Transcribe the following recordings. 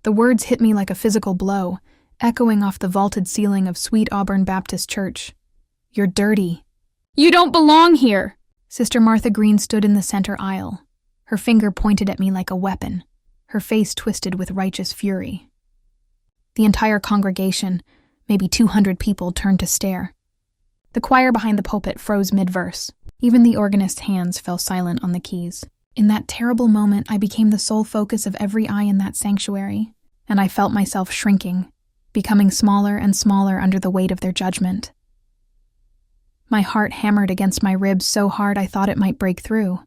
The words hit me like a physical blow, echoing off the vaulted ceiling of Sweet Auburn Baptist Church. "You're dirty. You don't belong here!" Sister Martha Green stood in the center aisle, her finger pointed at me like a weapon, her face twisted with righteous fury. The entire congregation, maybe 200 people, turned to stare. The choir behind the pulpit froze mid-verse. Even the organist's hands fell silent on the keys. In that terrible moment, I became the sole focus of every eye in that sanctuary, and I felt myself shrinking, becoming smaller and smaller under the weight of their judgment. My heart hammered against my ribs so hard I thought it might break through.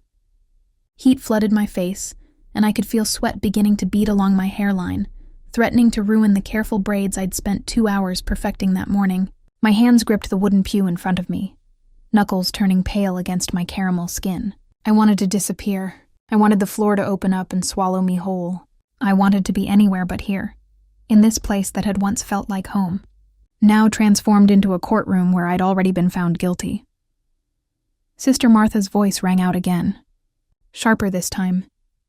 Heat flooded my face, and I could feel sweat beginning to bead along my hairline, threatening to ruin the careful braids I'd spent 2 hours perfecting that morning. My hands gripped the wooden pew in front of me, knuckles turning pale against my caramel skin. I wanted to disappear. I wanted the floor to open up and swallow me whole. I wanted to be anywhere but here, in this place that had once felt like home, now transformed into a courtroom where I'd already been found guilty. Sister Martha's voice rang out again, sharper this time,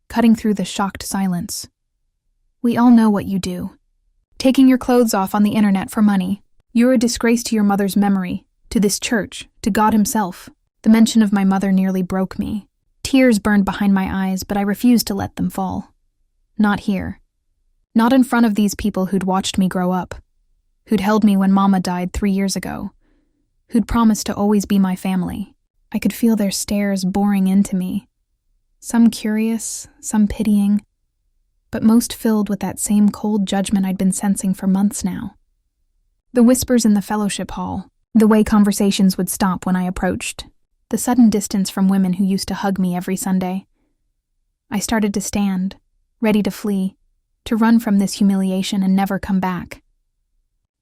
cutting through the shocked silence. "We all know what you do. Taking your clothes off on the internet for money. You're a disgrace to your mother's memory, to this church, to God himself." The mention of my mother nearly broke me. Tears burned behind my eyes, but I refused to let them fall. Not here. Not in front of these people who'd watched me grow up, who'd held me when Mama died 3 years ago, who'd promised to always be my family. I could feel their stares boring into me, some curious, some pitying, but most filled with that same cold judgment I'd been sensing for months now. The whispers in the fellowship hall, the way conversations would stop when I approached, the sudden distance from women who used to hug me every Sunday. I started to stand, ready to flee, to run from this humiliation and never come back.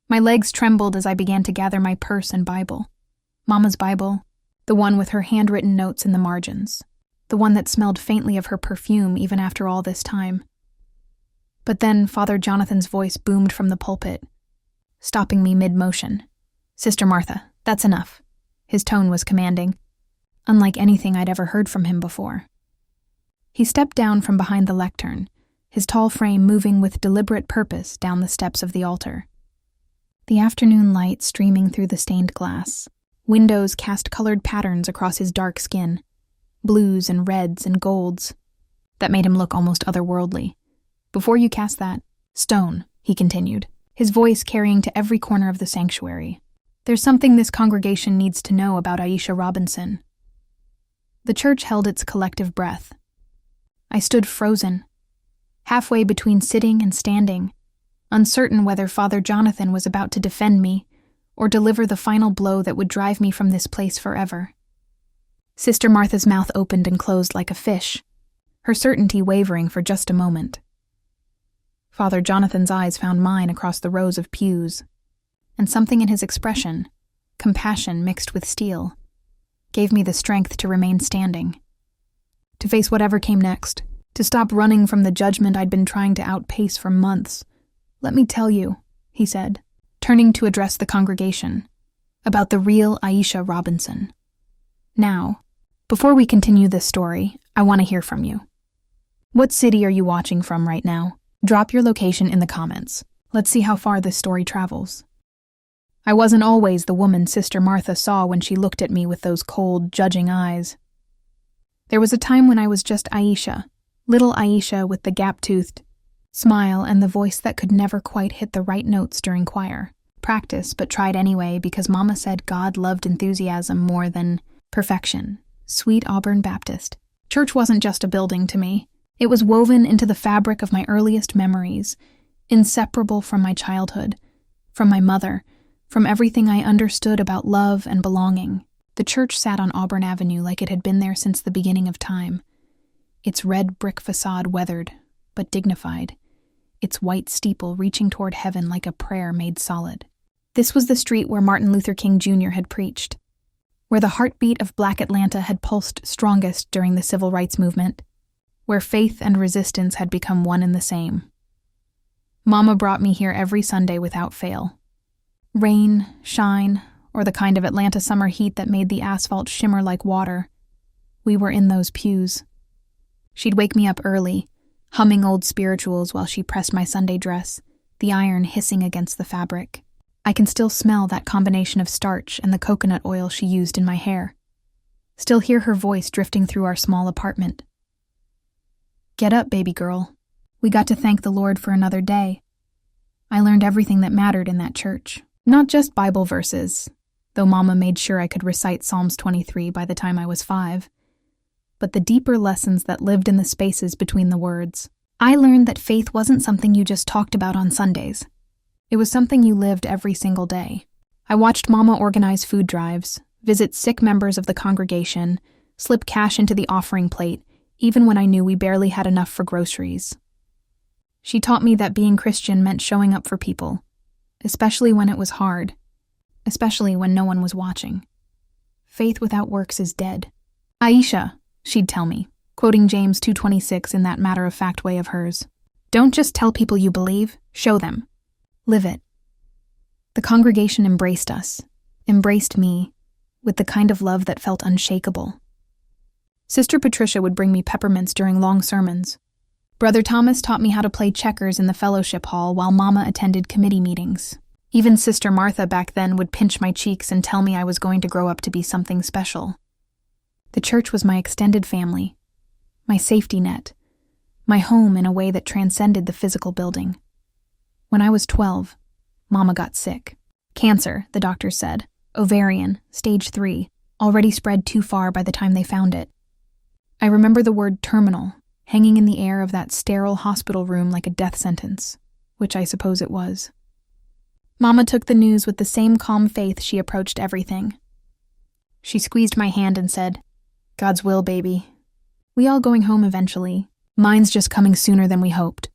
My legs trembled as I began to gather my purse and Bible. Mama's Bible, the one with her handwritten notes in the margins, the one that smelled faintly of her perfume even after all this time. But then Father Jonathan's voice boomed from the pulpit, stopping me mid-motion. "Sister Martha, that's enough." His tone was commanding, unlike anything I'd ever heard from him before. He stepped down from behind the lectern, his tall frame moving with deliberate purpose down the steps of the altar. The afternoon light streaming through the stained glass. Windows cast colored patterns across his dark skin, blues and reds and golds, that made him look almost otherworldly. "Before you cast that stone," he continued, his voice carrying to every corner of the sanctuary, "there's something this congregation needs to know about Aisha Robinson." The church held its collective breath. I stood frozen, halfway between sitting and standing, uncertain whether Father Jonathan was about to defend me or deliver the final blow that would drive me from this place forever. Sister Martha's mouth opened and closed like a fish, her certainty wavering for just a moment. Father Jonathan's eyes found mine across the rows of pews, and something in his expression, compassion mixed with steel, gave me the strength to remain standing, to face whatever came next, to stop running from the judgment I'd been trying to outpace for months. "Let me tell you," he said, turning to address the congregation, "about the real Aisha Robinson. Now, before we continue this story, I want to hear from you. What city are you watching from right now? Drop your location in the comments. Let's see how far this story travels." I wasn't always the woman Sister Martha saw when she looked at me with those cold, judging eyes. There was a time when I was just Aisha, little Aisha with the gap-toothed smile and the voice that could never quite hit the right notes during choir. Practice, but tried anyway because Mama said God loved enthusiasm more than perfection. Sweet Auburn Baptist. Church wasn't just a building to me. It was woven into the fabric of my earliest memories, inseparable from my childhood, from my mother, from everything I understood about love and belonging. The church sat on Auburn Avenue like it had been there since the beginning of time, its red brick facade weathered, but dignified, its white steeple reaching toward heaven like a prayer made solid. This was the street where Martin Luther King Jr. had preached, where the heartbeat of Black Atlanta had pulsed strongest during the Civil Rights Movement, where faith and resistance had become one and the same. Mama brought me here every Sunday without fail. Rain, shine, or the kind of Atlanta summer heat that made the asphalt shimmer like water, we were in those pews. She'd wake me up early, humming old spirituals while she pressed my Sunday dress, the iron hissing against the fabric. I can still smell that combination of starch and the coconut oil she used in my hair. Still hear her voice drifting through our small apartment. Get up, baby girl. We got to thank the Lord for another day. I learned everything that mattered in that church. Not just Bible verses, though Mama made sure I could recite Psalms 23 by the time I was 5, but the deeper lessons that lived in the spaces between the words. I learned that faith wasn't something you just talked about on Sundays. It was something you lived every single day. I watched Mama organize food drives, visit sick members of the congregation, slip cash into the offering plate, even when I knew we barely had enough for groceries. She taught me that being Christian meant showing up for people, especially when it was hard, especially when no one was watching. Faith without works is dead. Aisha, she'd tell me, quoting James 2:26 in that matter-of-fact way of hers. Don't just tell people you believe, show them. Live it. The congregation embraced us, embraced me, with the kind of love that felt unshakable. Sister Patricia would bring me peppermints during long sermons. Brother Thomas taught me how to play checkers in the fellowship hall while Mama attended committee meetings. Even Sister Martha back then would pinch my cheeks and tell me I was going to grow up to be something special. The church was my extended family, my safety net, my home in a way that transcended the physical building. When I was 12, Mama got sick. Cancer, the doctors said, ovarian, stage 3, already spread too far by the time they found it. I remember the word terminal hanging in the air of that sterile hospital room like a death sentence, which I suppose it was. Mama took the news with the same calm faith she approached everything. She squeezed my hand and said, God's will, baby. We all going home eventually. Mine's just coming sooner than we hoped.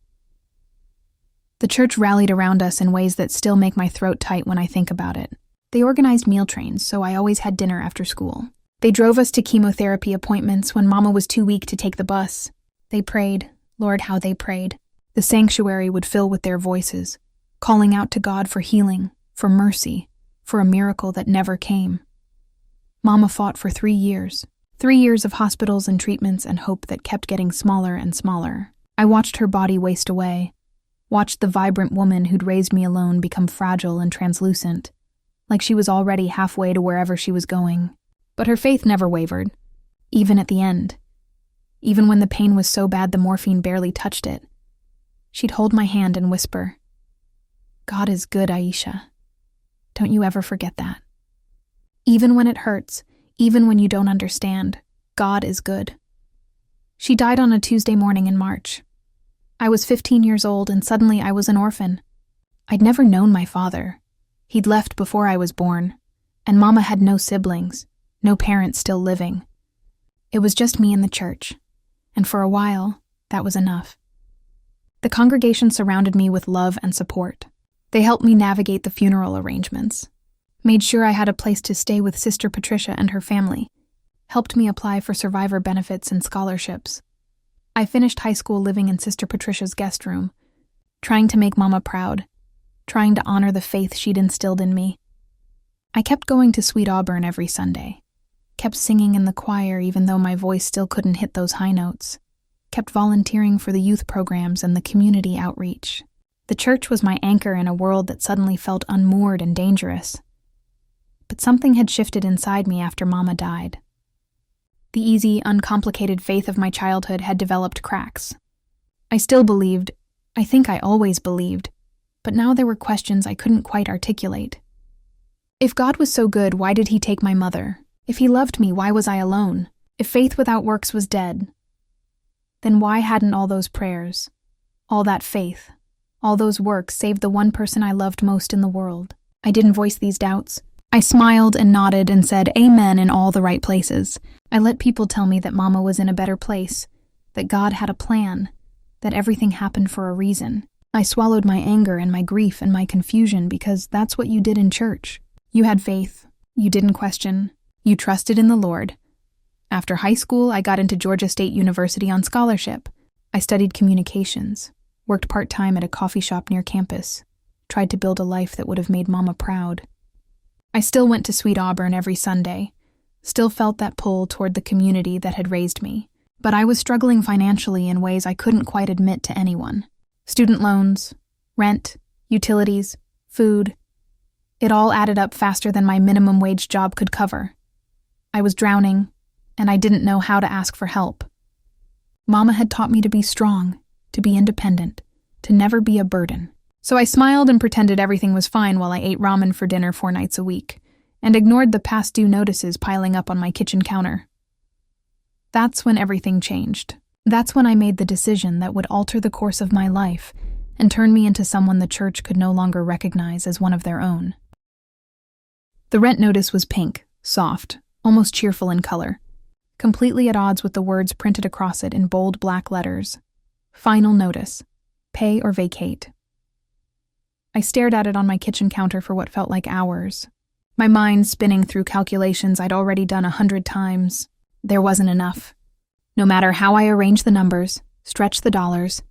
The church rallied around us in ways that still make my throat tight when I think about it. They organized meal trains, so I always had dinner after school. They drove us to chemotherapy appointments when Mama was too weak to take the bus. They prayed. Lord, how they prayed. The sanctuary would fill with their voices, calling out to God for healing, for mercy, for a miracle that never came. Mama fought for 3 years. 3 years of hospitals and treatments and hope that kept getting smaller and smaller. I watched her body waste away, watched the vibrant woman who'd raised me alone become fragile and translucent, like she was already halfway to wherever she was going. But her faith never wavered, even at the end. Even when the pain was so bad the morphine barely touched it. She'd hold my hand and whisper, God is good, Aisha. Don't you ever forget that. Even when it hurts, even when you don't understand, God is good. She died on a Tuesday morning in March. I was 15 years old and suddenly I was an orphan. I'd never known my father. He'd left before I was born, and Mama had no siblings, no parents still living. It was just me and the church, and for a while, that was enough. The congregation surrounded me with love and support. They helped me navigate the funeral arrangements, made sure I had a place to stay with Sister Patricia and her family, helped me apply for survivor benefits and scholarships. I finished high school living in Sister Patricia's guest room, trying to make Mama proud, trying to honor the faith she'd instilled in me. I kept going to Sweet Auburn every Sunday, kept singing in the choir even though my voice still couldn't hit those high notes, kept volunteering for the youth programs and the community outreach. The church was my anchor in a world that suddenly felt unmoored and dangerous. But something had shifted inside me after Mama died. The easy, uncomplicated faith of my childhood had developed cracks. I still believed, I think I always believed, but now there were questions I couldn't quite articulate. If God was so good, why did he take my mother? If he loved me, why was I alone? If faith without works was dead, then why hadn't all those prayers, all that faith, all those works saved the one person I loved most in the world? I didn't voice these doubts. I smiled and nodded and said amen in all the right places. I let people tell me that Mama was in a better place, that God had a plan, that everything happened for a reason. I swallowed my anger and my grief and my confusion because that's what you did in church. You had faith. You didn't question. You trusted in the Lord. After high school, I got into Georgia State University on scholarship. I studied communications, worked part-time at a coffee shop near campus, tried to build a life that would have made Mama proud. I still went to Sweet Auburn every Sunday, still felt that pull toward the community that had raised me. But I was struggling financially in ways I couldn't quite admit to anyone. Student loans, rent, utilities, food. It all added up faster than my minimum wage job could cover. I was drowning, and I didn't know how to ask for help. Mama had taught me to be strong, to be independent, to never be a burden. So I smiled and pretended everything was fine while I ate ramen for dinner 4 nights a week, and ignored the past due notices piling up on my kitchen counter. That's when everything changed. That's when I made the decision that would alter the course of my life and turn me into someone the church could no longer recognize as one of their own. The rent notice was pink, soft, almost cheerful in color, completely at odds with the words printed across it in bold black letters. Final notice. Pay or vacate. I stared at it on my kitchen counter for what felt like hours, my mind spinning through calculations I'd already done 100 times. There wasn't enough. No matter how I arranged the numbers, stretched the dollars,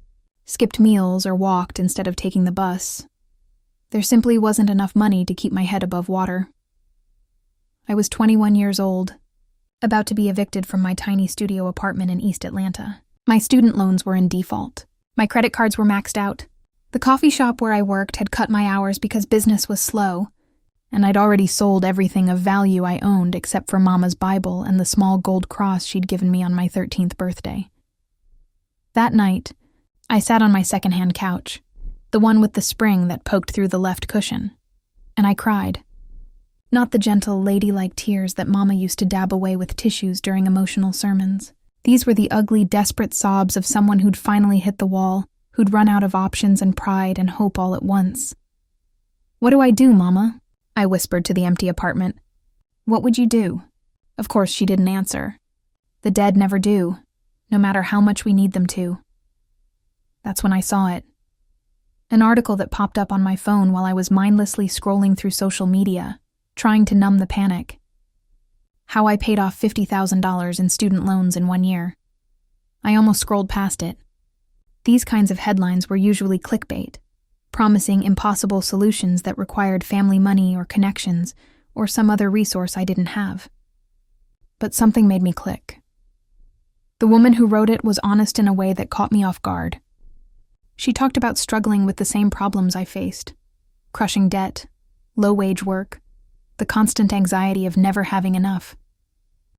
skipped meals or walked instead of taking the bus, there simply wasn't enough money to keep my head above water. I was 21 years old, about to be evicted from my tiny studio apartment in East Atlanta. My student loans were in default. My credit cards were maxed out. The coffee shop where I worked had cut my hours because business was slow, and I'd already sold everything of value I owned except for Mama's Bible and the small gold cross she'd given me on my 13th birthday. That night, I sat on my secondhand couch, the one with the spring that poked through the left cushion, and I cried. Not the gentle, ladylike tears that Mama used to dab away with tissues during emotional sermons. These were the ugly, desperate sobs of someone who'd finally hit the wall, who'd run out of options and pride and hope all at once. "What do I do, Mama?" I whispered to the empty apartment. "What would you do?" Of course, she didn't answer. The dead never do, no matter how much we need them to. That's when I saw it. An article that popped up on my phone while I was mindlessly scrolling through social media, trying to numb the panic. How I paid off $50,000 in student loans in 1 year. I almost scrolled past it. These kinds of headlines were usually clickbait, promising impossible solutions that required family money or connections or some other resource I didn't have. But something made me click. The woman who wrote it was honest in a way that caught me off guard. She talked about struggling with the same problems I faced: crushing debt, low-wage work, the constant anxiety of never having enough.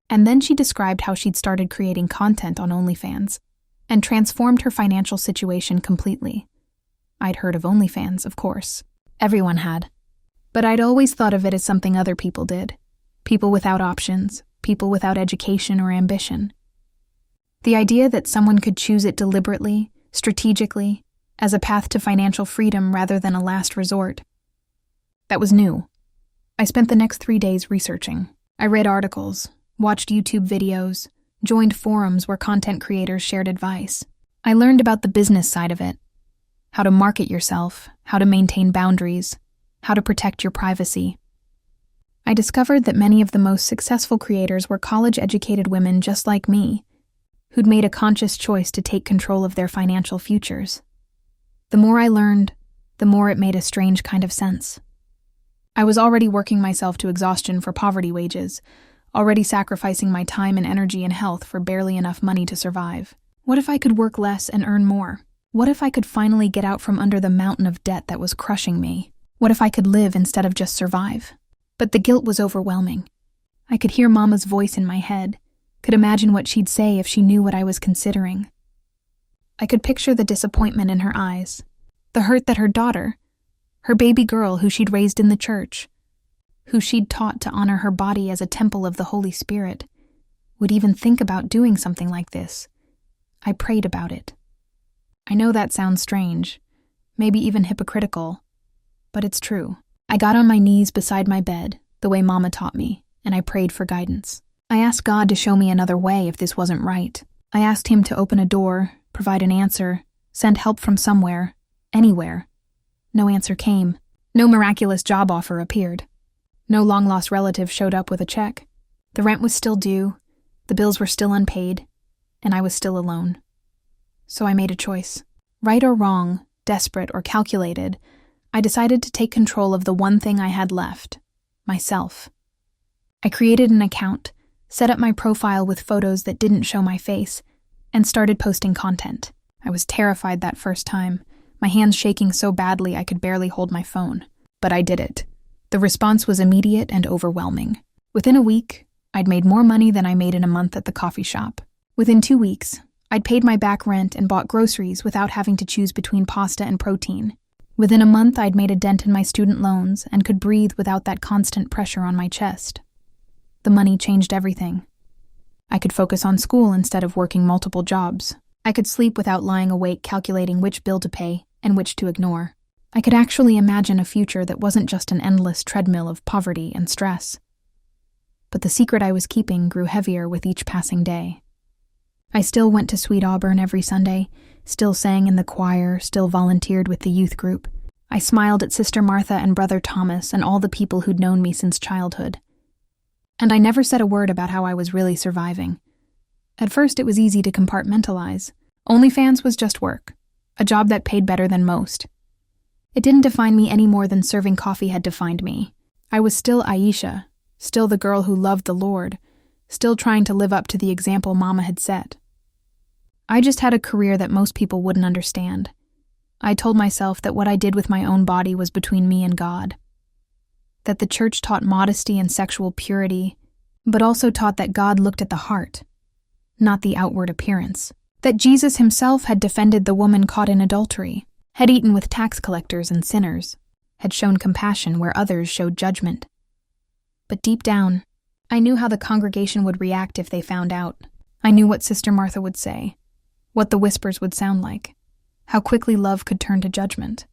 And then she described how she'd started creating content on OnlyFans and transformed her financial situation completely. I'd heard of OnlyFans, of course. Everyone had. But I'd always thought of it as something other people did. People without options, people without education or ambition. The idea that someone could choose it deliberately, strategically, as a path to financial freedom rather than a last resort. That was new. I spent the next 3 days researching. I read articles, watched YouTube videos, joined forums where content creators shared advice. I learned about the business side of it. How to market yourself, how to maintain boundaries, how to protect your privacy. I discovered that many of the most successful creators were college-educated women just like me, who'd made a conscious choice to take control of their financial futures. The more I learned, the more it made a strange kind of sense. I was already working myself to exhaustion for poverty wages, already sacrificing my time and energy and health for barely enough money to survive. What if I could work less and earn more? What if I could finally get out from under the mountain of debt that was crushing me? What if I could live instead of just survive? But the guilt was overwhelming. I could hear Mama's voice in my head, could imagine what she'd say if she knew what I was considering. I could picture the disappointment in her eyes, the hurt that her daughter, her baby girl who she'd raised in the church, who she'd taught to honor her body as a temple of the Holy Spirit, would even think about doing something like this. I prayed about it. I know that sounds strange, maybe even hypocritical, but it's true. I got on my knees beside my bed, the way Mama taught me, and I prayed for guidance. I asked God to show me another way if this wasn't right. I asked Him to open a door, provide an answer, send help from somewhere, anywhere. No answer came. No miraculous job offer appeared. No long-lost relative showed up with a check. The rent was still due, the bills were still unpaid, and I was still alone. So I made a choice. Right or wrong, desperate or calculated, I decided to take control of the one thing I had left, myself. I created an account, set up my profile with photos that didn't show my face, and started posting content. I was terrified that first time, my hands shaking so badly I could barely hold my phone. But I did it. The response was immediate and overwhelming. Within a week, I'd made more money than I made in a month at the coffee shop. Within 2 weeks, I'd paid my back rent and bought groceries without having to choose between pasta and protein. Within a month, I'd made a dent in my student loans and could breathe without that constant pressure on my chest. The money changed everything. I could focus on school instead of working multiple jobs. I could sleep without lying awake calculating which bill to pay and which to ignore. I could actually imagine a future that wasn't just an endless treadmill of poverty and stress. But the secret I was keeping grew heavier with each passing day. I still went to Sweet Auburn every Sunday, still sang in the choir, still volunteered with the youth group. I smiled at Sister Martha and Brother Thomas and all the people who'd known me since childhood. And I never said a word about how I was really surviving. At first, it was easy to compartmentalize. OnlyFans was just work, a job that paid better than most. It didn't define me any more than serving coffee had defined me. I was still Aisha, still the girl who loved the Lord, still trying to live up to the example Mama had set. I just had a career that most people wouldn't understand. I told myself that what I did with my own body was between me and God. That the church taught modesty and sexual purity, but also taught that God looked at the heart, not the outward appearance. That Jesus himself had defended the woman caught in adultery, had eaten with tax collectors and sinners, had shown compassion where others showed judgment. But deep down, I knew how the congregation would react if they found out. I knew what Sister Martha would say, what the whispers would sound like, how quickly love could turn to judgment.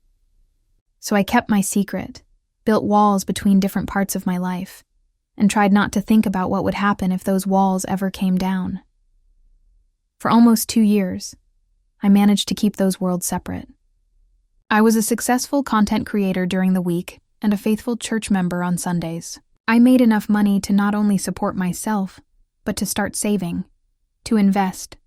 So I kept my secret, built walls between different parts of my life, and tried not to think about what would happen if those walls ever came down. For almost 2 years, I managed to keep those worlds separate. I was a successful content creator during the week and a faithful church member on Sundays. I made enough money to not only support myself, but to start saving, to invest,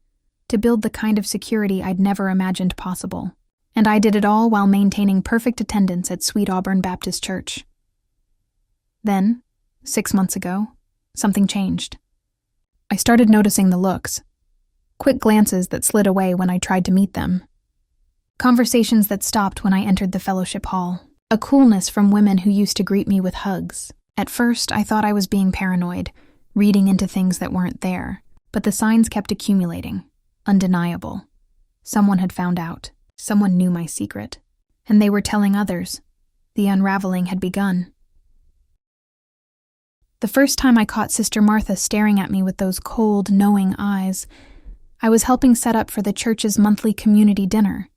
to build the kind of security I'd never imagined possible. And I did it all while maintaining perfect attendance at Sweet Auburn Baptist Church. Then, 6 months ago, something changed. I started noticing the looks, quick glances that slid away when I tried to meet them, conversations that stopped when I entered the fellowship hall, a coolness from women who used to greet me with hugs. At first, I thought I was being paranoid, reading into things that weren't there, but the signs kept accumulating, undeniable. Someone had found out. Someone knew my secret, and they were telling others. The unraveling had begun. The first time I caught Sister Martha staring at me with those cold, knowing eyes, I was helping set up for the church's monthly community dinner.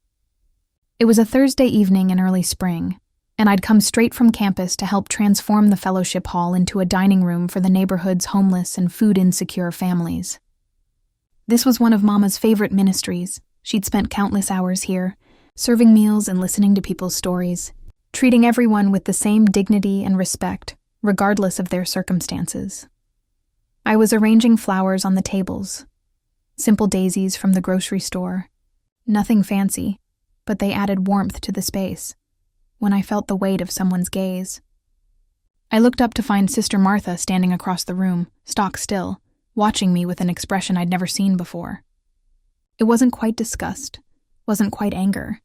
It was a Thursday evening in early spring, and I'd come straight from campus to help transform the fellowship hall into a dining room for the neighborhood's homeless and food-insecure families. This was one of Mama's favorite ministries. She'd spent countless hours here, serving meals and listening to people's stories, treating everyone with the same dignity and respect, regardless of their circumstances. I was arranging flowers on the tables, simple daisies from the grocery store, nothing fancy, but they added warmth to the space, when I felt the weight of someone's gaze. I looked up to find Sister Martha standing across the room, stock still, watching me with an expression I'd never seen before. It wasn't quite disgust, wasn't quite anger,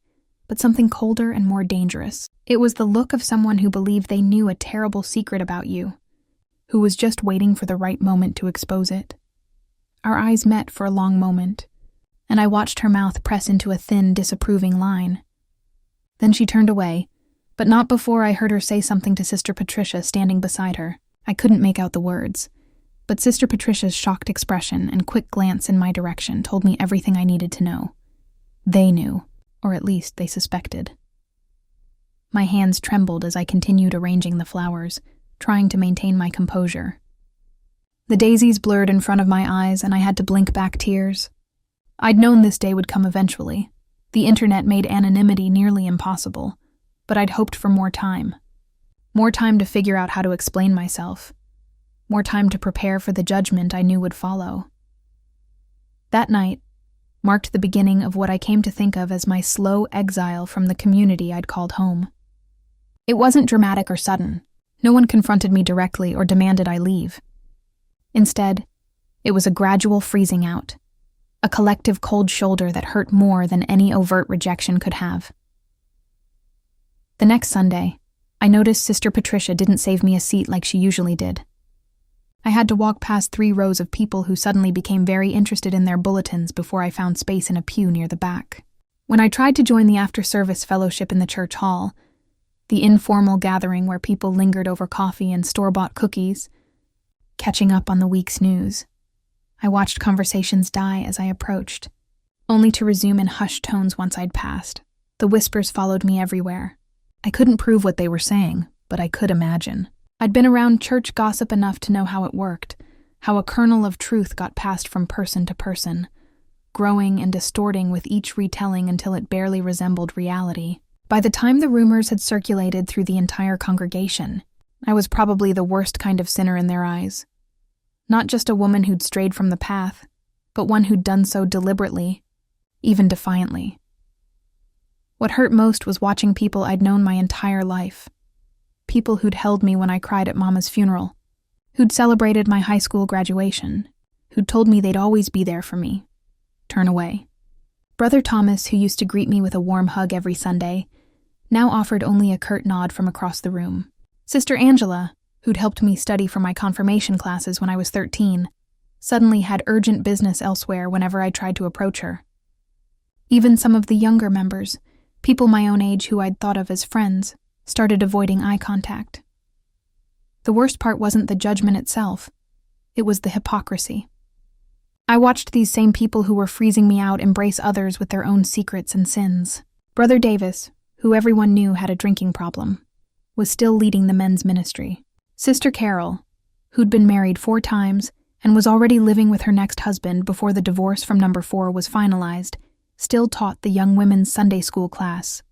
but something colder and more dangerous. It was the look of someone who believed they knew a terrible secret about you, who was just waiting for the right moment to expose it. Our eyes met for a long moment, and I watched her mouth press into a thin, disapproving line. Then she turned away, but not before I heard her say something to Sister Patricia standing beside her. I couldn't make out the words, but Sister Patricia's shocked expression and quick glance in my direction told me everything I needed to know. They knew, or at least they suspected. My hands trembled as I continued arranging the flowers, trying to maintain my composure. The daisies blurred in front of my eyes and I had to blink back tears. I'd known this day would come eventually. The internet made anonymity nearly impossible, but I'd hoped for more time. More time to figure out how to explain myself. More time to prepare for the judgment I knew would follow. That night marked the beginning of what I came to think of as my slow exile from the community I'd called home. It wasn't dramatic or sudden. No one confronted me directly or demanded I leave. Instead, it was a gradual freezing out, a a collective cold shoulder that hurt more than any overt rejection could have. The next Sunday, I noticed Sister Patricia didn't save me a seat like she usually did. I had to walk past 3 rows of people who suddenly became very interested in their bulletins before I found space in a pew near the back. When I tried to join the after-service fellowship in the church hall, the informal gathering where people lingered over coffee and store-bought cookies, catching up on the week's news, I watched conversations die as I approached, only to resume in hushed tones once I'd passed. The whispers followed me everywhere. I couldn't prove what they were saying, but I could imagine. I'd been around church gossip enough to know how it worked, how a kernel of truth got passed from person to person, growing and distorting with each retelling until it barely resembled reality. By the time the rumors had circulated through the entire congregation, I was probably the worst kind of sinner in their eyes. Not just a woman who'd strayed from the path, but one who'd done so deliberately, even defiantly. What hurt most was watching people I'd known my entire life. People who'd held me when I cried at Mama's funeral, who'd celebrated my high school graduation, who'd told me they'd always be there for me, turn away. Brother Thomas, who used to greet me with a warm hug every Sunday, now offered only a curt nod from across the room. Sister Angela, who'd helped me study for my confirmation classes when I was 13, suddenly had urgent business elsewhere whenever I tried to approach her. Even some of the younger members, people my own age who I'd thought of as friends, started avoiding eye contact. The worst part wasn't the judgment itself, it was the hypocrisy. I watched these same people who were freezing me out embrace others with their own secrets and sins. Brother Davis, who everyone knew had a drinking problem, was still leading the men's ministry. Sister Carol, who'd been married 4 times and was already living with her next husband before the divorce from number 4 was finalized, still taught the young women's Sunday school class.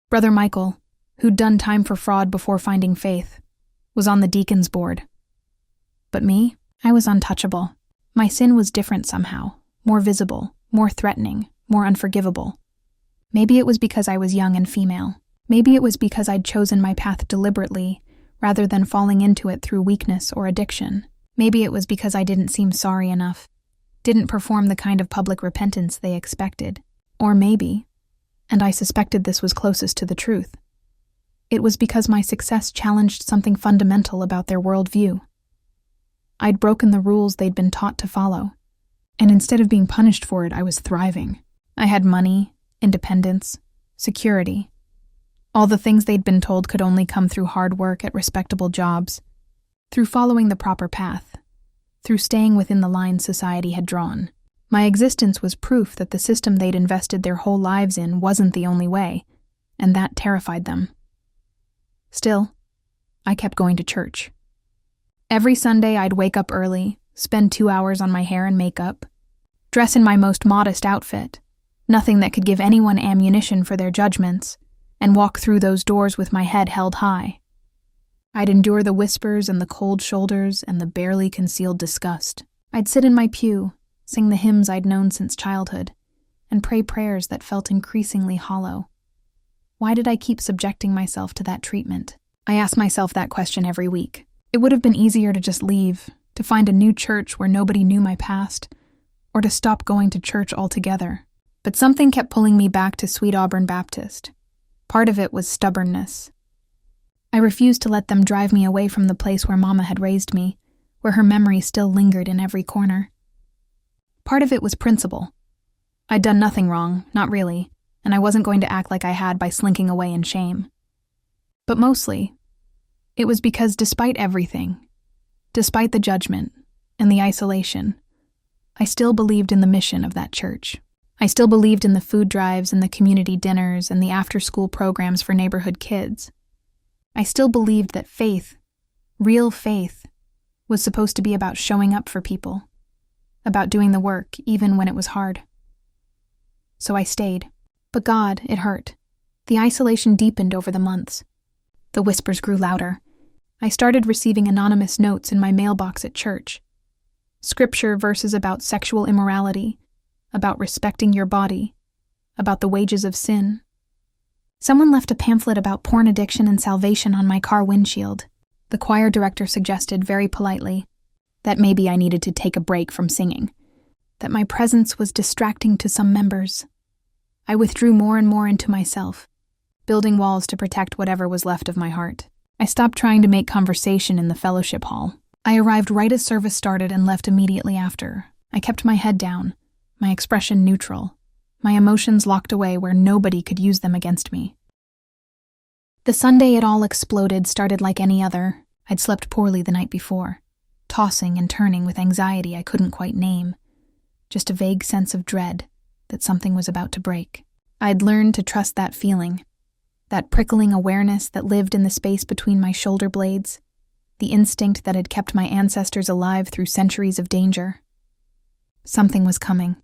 Brother Michael, who'd done time for fraud before finding faith, was on the deacon's board. But me, I was untouchable. My sin was different somehow, more visible, more threatening, more unforgivable. Maybe it was because I was young and female. Maybe it was because I'd chosen my path deliberately, rather than falling into it through weakness or addiction. Maybe it was because I didn't seem sorry enough, didn't perform the kind of public repentance they expected. Or maybe, and I suspected this was closest to the truth, it was because my success challenged something fundamental about their worldview. I'd broken the rules they'd been taught to follow, and instead of being punished for it, I was thriving. I had money, independence, security, all the things they'd been told could only come through hard work at respectable jobs, through following the proper path, through staying within the lines society had drawn. My existence was proof that the system they'd invested their whole lives in wasn't the only way, and that terrified them. Still, I kept going to church. Every Sunday I'd wake up early, spend 2 hours on my hair and makeup, dress in my most modest outfit, nothing that could give anyone ammunition for their judgments, and walk through those doors with my head held high. I'd endure the whispers and the cold shoulders and the barely concealed disgust. I'd sit in my pew, sing the hymns I'd known since childhood, and pray prayers that felt increasingly hollow. Why did I keep subjecting myself to that treatment? I asked myself that question every week. It would have been easier to just leave, to find a new church where nobody knew my past, or to stop going to church altogether. But something kept pulling me back to Sweet Auburn Baptist. Part of it was stubbornness. I refused to let them drive me away from the place where Mama had raised me, where her memory still lingered in every corner. Part of it was principle. I'd done nothing wrong, not really, and I wasn't going to act like I had by slinking away in shame. But mostly, it was because despite everything, despite the judgment and the isolation, I still believed in the mission of that church. I still believed in the food drives and the community dinners and the after-school programs for neighborhood kids. I still believed that faith, real faith, was supposed to be about showing up for people, about doing the work even when it was hard. So I stayed. But God, it hurt. The isolation deepened over the months. The whispers grew louder. I started receiving anonymous notes in my mailbox at church. Scripture verses about sexual immorality, about respecting your body, about the wages of sin. Someone left a pamphlet about porn addiction and salvation on my car windshield. The choir director suggested very politely that maybe I needed to take a break from singing, that my presence was distracting to some members. I withdrew more and more into myself, building walls to protect whatever was left of my heart. I stopped trying to make conversation in the fellowship hall. I arrived right as service started and left immediately after. I kept my head down, my expression neutral, my emotions locked away where nobody could use them against me. The Sunday it all exploded started like any other. I'd slept poorly the night before, tossing and turning with anxiety I couldn't quite name, just a vague sense of dread that something was about to break. I'd learned to trust that feeling, that prickling awareness that lived in the space between my shoulder blades, the instinct that had kept my ancestors alive through centuries of danger. Something was coming.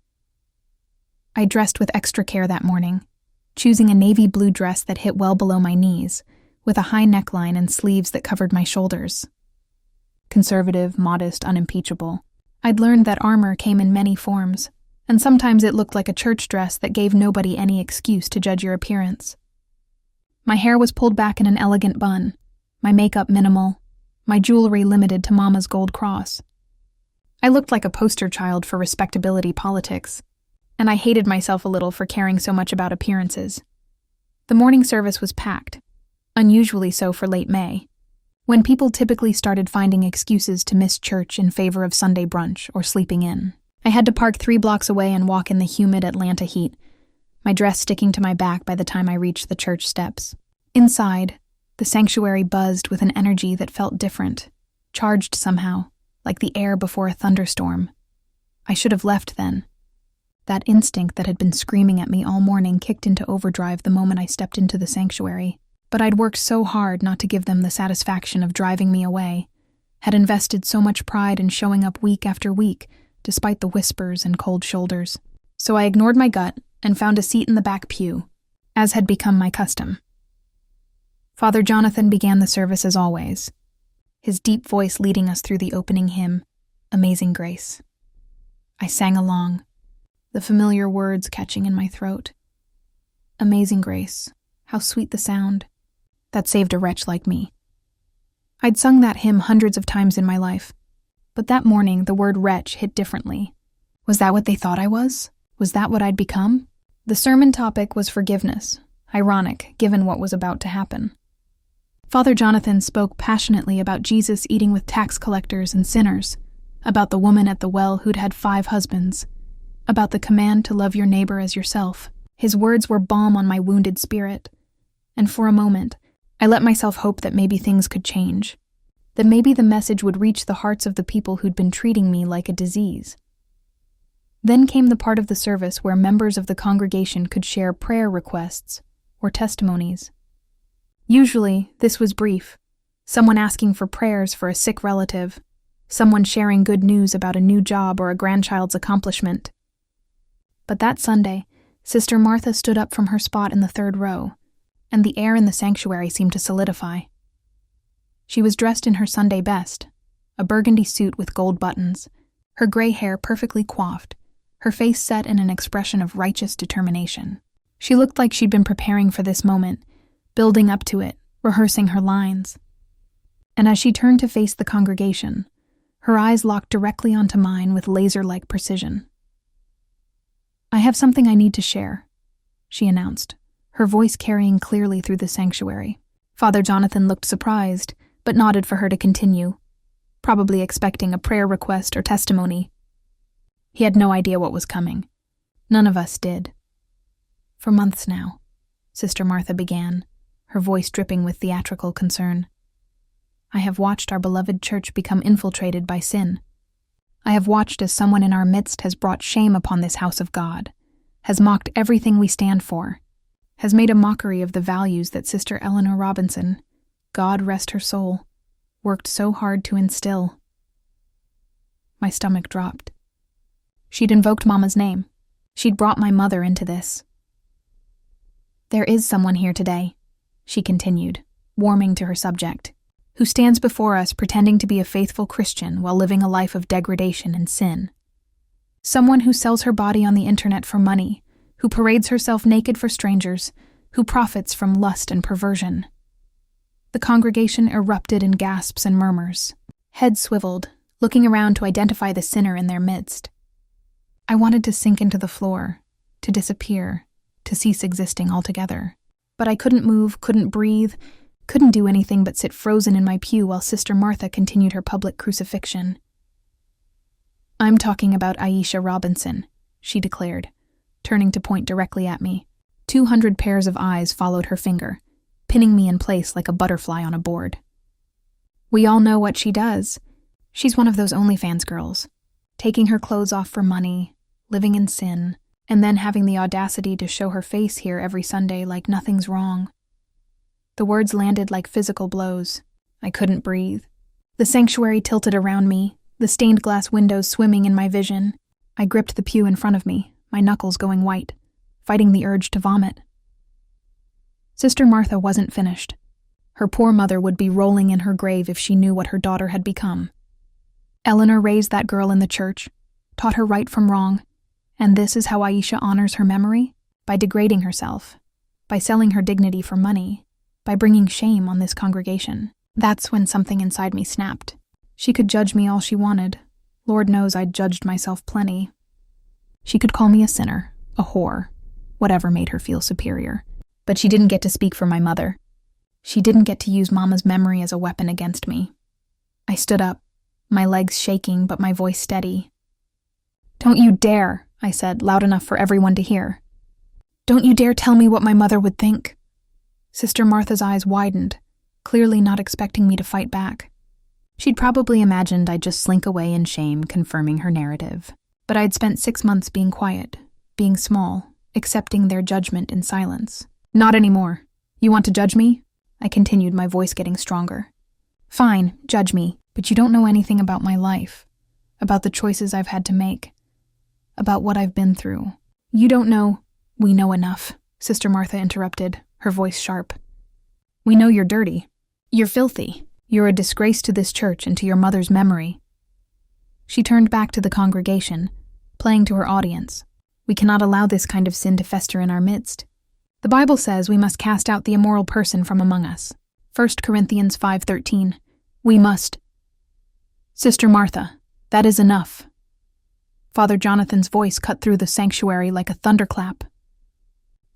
I dressed with extra care that morning, choosing a navy blue dress that hit well below my knees, with a high neckline and sleeves that covered my shoulders. Conservative, modest, unimpeachable. I'd learned that armor came in many forms, and sometimes it looked like a church dress that gave nobody any excuse to judge your appearance. My hair was pulled back in an elegant bun, my makeup minimal, my jewelry limited to Mama's gold cross. I looked like a poster child for respectability politics, and I hated myself a little for caring so much about appearances. The morning service was packed, unusually so for late May, when people typically started finding excuses to miss church in favor of Sunday brunch or sleeping in. I had to park 3 blocks away and walk in the humid Atlanta heat, my dress sticking to my back by the time I reached the church steps. Inside, the sanctuary buzzed with an energy that felt different, charged somehow, like the air before a thunderstorm. I should have left then. That instinct that had been screaming at me all morning kicked into overdrive the moment I stepped into the sanctuary. But I'd worked so hard not to give them the satisfaction of driving me away, had invested so much pride in showing up week after week, despite the whispers and cold shoulders. So I ignored my gut and found a seat in the back pew, as had become my custom. Father Jonathan began the service as always, his deep voice leading us through the opening hymn, Amazing Grace. I sang along, the familiar words catching in my throat. Amazing Grace, how sweet the sound, that saved a wretch like me. I'd sung that hymn hundreds of times in my life, but that morning the word wretch hit differently. Was that what they thought I was? Was that what I'd become? The sermon topic was forgiveness, ironic given what was about to happen. Father Jonathan spoke passionately about Jesus eating with tax collectors and sinners, about the woman at the well who'd had 5 husbands, about the command to love your neighbor as yourself. His words were balm on my wounded spirit, and for a moment, I let myself hope that maybe things could change, that maybe the message would reach the hearts of the people who'd been treating me like a disease. Then came the part of the service where members of the congregation could share prayer requests or testimonies. Usually, this was brief, someone asking for prayers for a sick relative, someone sharing good news about a new job or a grandchild's accomplishment. But that Sunday, Sister Martha stood up from her spot in the 3rd row, and the air in the sanctuary seemed to solidify. She was dressed in her Sunday best, a burgundy suit with gold buttons, her gray hair perfectly coiffed, her face set in an expression of righteous determination. She looked like she'd been preparing for this moment, building up to it, rehearsing her lines. And as she turned to face the congregation, her eyes locked directly onto mine with laser-like precision. I have something I need to share, she announced, her voice carrying clearly through the sanctuary. Father Jonathan looked surprised, but nodded for her to continue, probably expecting a prayer request or testimony. He had no idea what was coming. None of us did. For months now, Sister Martha began, her voice dripping with theatrical concern. I have watched our beloved church become infiltrated by sin. I have watched as someone in our midst has brought shame upon this house of God, has mocked everything we stand for, has made a mockery of the values that Sister Eleanor Robinson, God rest her soul, worked so hard to instill. My stomach dropped. She'd invoked Mama's name. She'd brought my mother into this. There is someone here today, she continued, warming to her subject, who stands before us pretending to be a faithful Christian while living a life of degradation and sin. Someone who sells her body on the internet for money, who parades herself naked for strangers, who profits from lust and perversion. The congregation erupted in gasps and murmurs, heads swiveled, looking around to identify the sinner in their midst. I wanted to sink into the floor, to disappear, to cease existing altogether. But I couldn't move, couldn't breathe, couldn't do anything but sit frozen in my pew while Sister Martha continued her public crucifixion. "I'm talking about Aisha Robinson," she declared, turning to point directly at me. 200 pairs of eyes followed her finger, pinning me in place like a butterfly on a board. "We all know what she does. She's one of those OnlyFans girls, taking her clothes off for money, living in sin, and then having the audacity to show her face here every Sunday like nothing's wrong." The words landed like physical blows. I couldn't breathe. The sanctuary tilted around me, the stained glass windows swimming in my vision. I gripped the pew in front of me, my knuckles going white, fighting the urge to vomit. Sister Martha wasn't finished. Her poor mother would be rolling in her grave if she knew what her daughter had become. Eleanor raised that girl in the church, taught her right from wrong, and this is how Aisha honors her memory? By degrading herself, by selling her dignity for money, by bringing shame on this congregation. That's when something inside me snapped. She could judge me all she wanted. Lord knows I'd judged myself plenty. She could call me a sinner, a whore, whatever made her feel superior. But she didn't get to speak for my mother. She didn't get to use Mama's memory as a weapon against me. I stood up, my legs shaking but my voice steady. "Don't you dare," I said, loud enough for everyone to hear. "Don't you dare tell me what my mother would think." Sister Martha's eyes widened, clearly not expecting me to fight back. She'd probably imagined I'd just slink away in shame, confirming her narrative. But I'd spent 6 months being quiet, being small, accepting their judgment in silence. "Not anymore. You want to judge me?" I continued, my voice getting stronger. "Fine, judge me, but you don't know anything about my life, about the choices I've had to make, about what I've been through. You don't know—" "We know enough," Sister Martha interrupted, her voice sharp. "We know you're dirty. You're filthy. You're a disgrace to this church and to your mother's memory." She turned back to the congregation, playing to her audience. "We cannot allow this kind of sin to fester in our midst. The Bible says we must cast out the immoral person from among us. 1 Corinthians 5:13. We must—" "Sister Martha, that is enough." Father Jonathan's voice cut through the sanctuary like a thunderclap.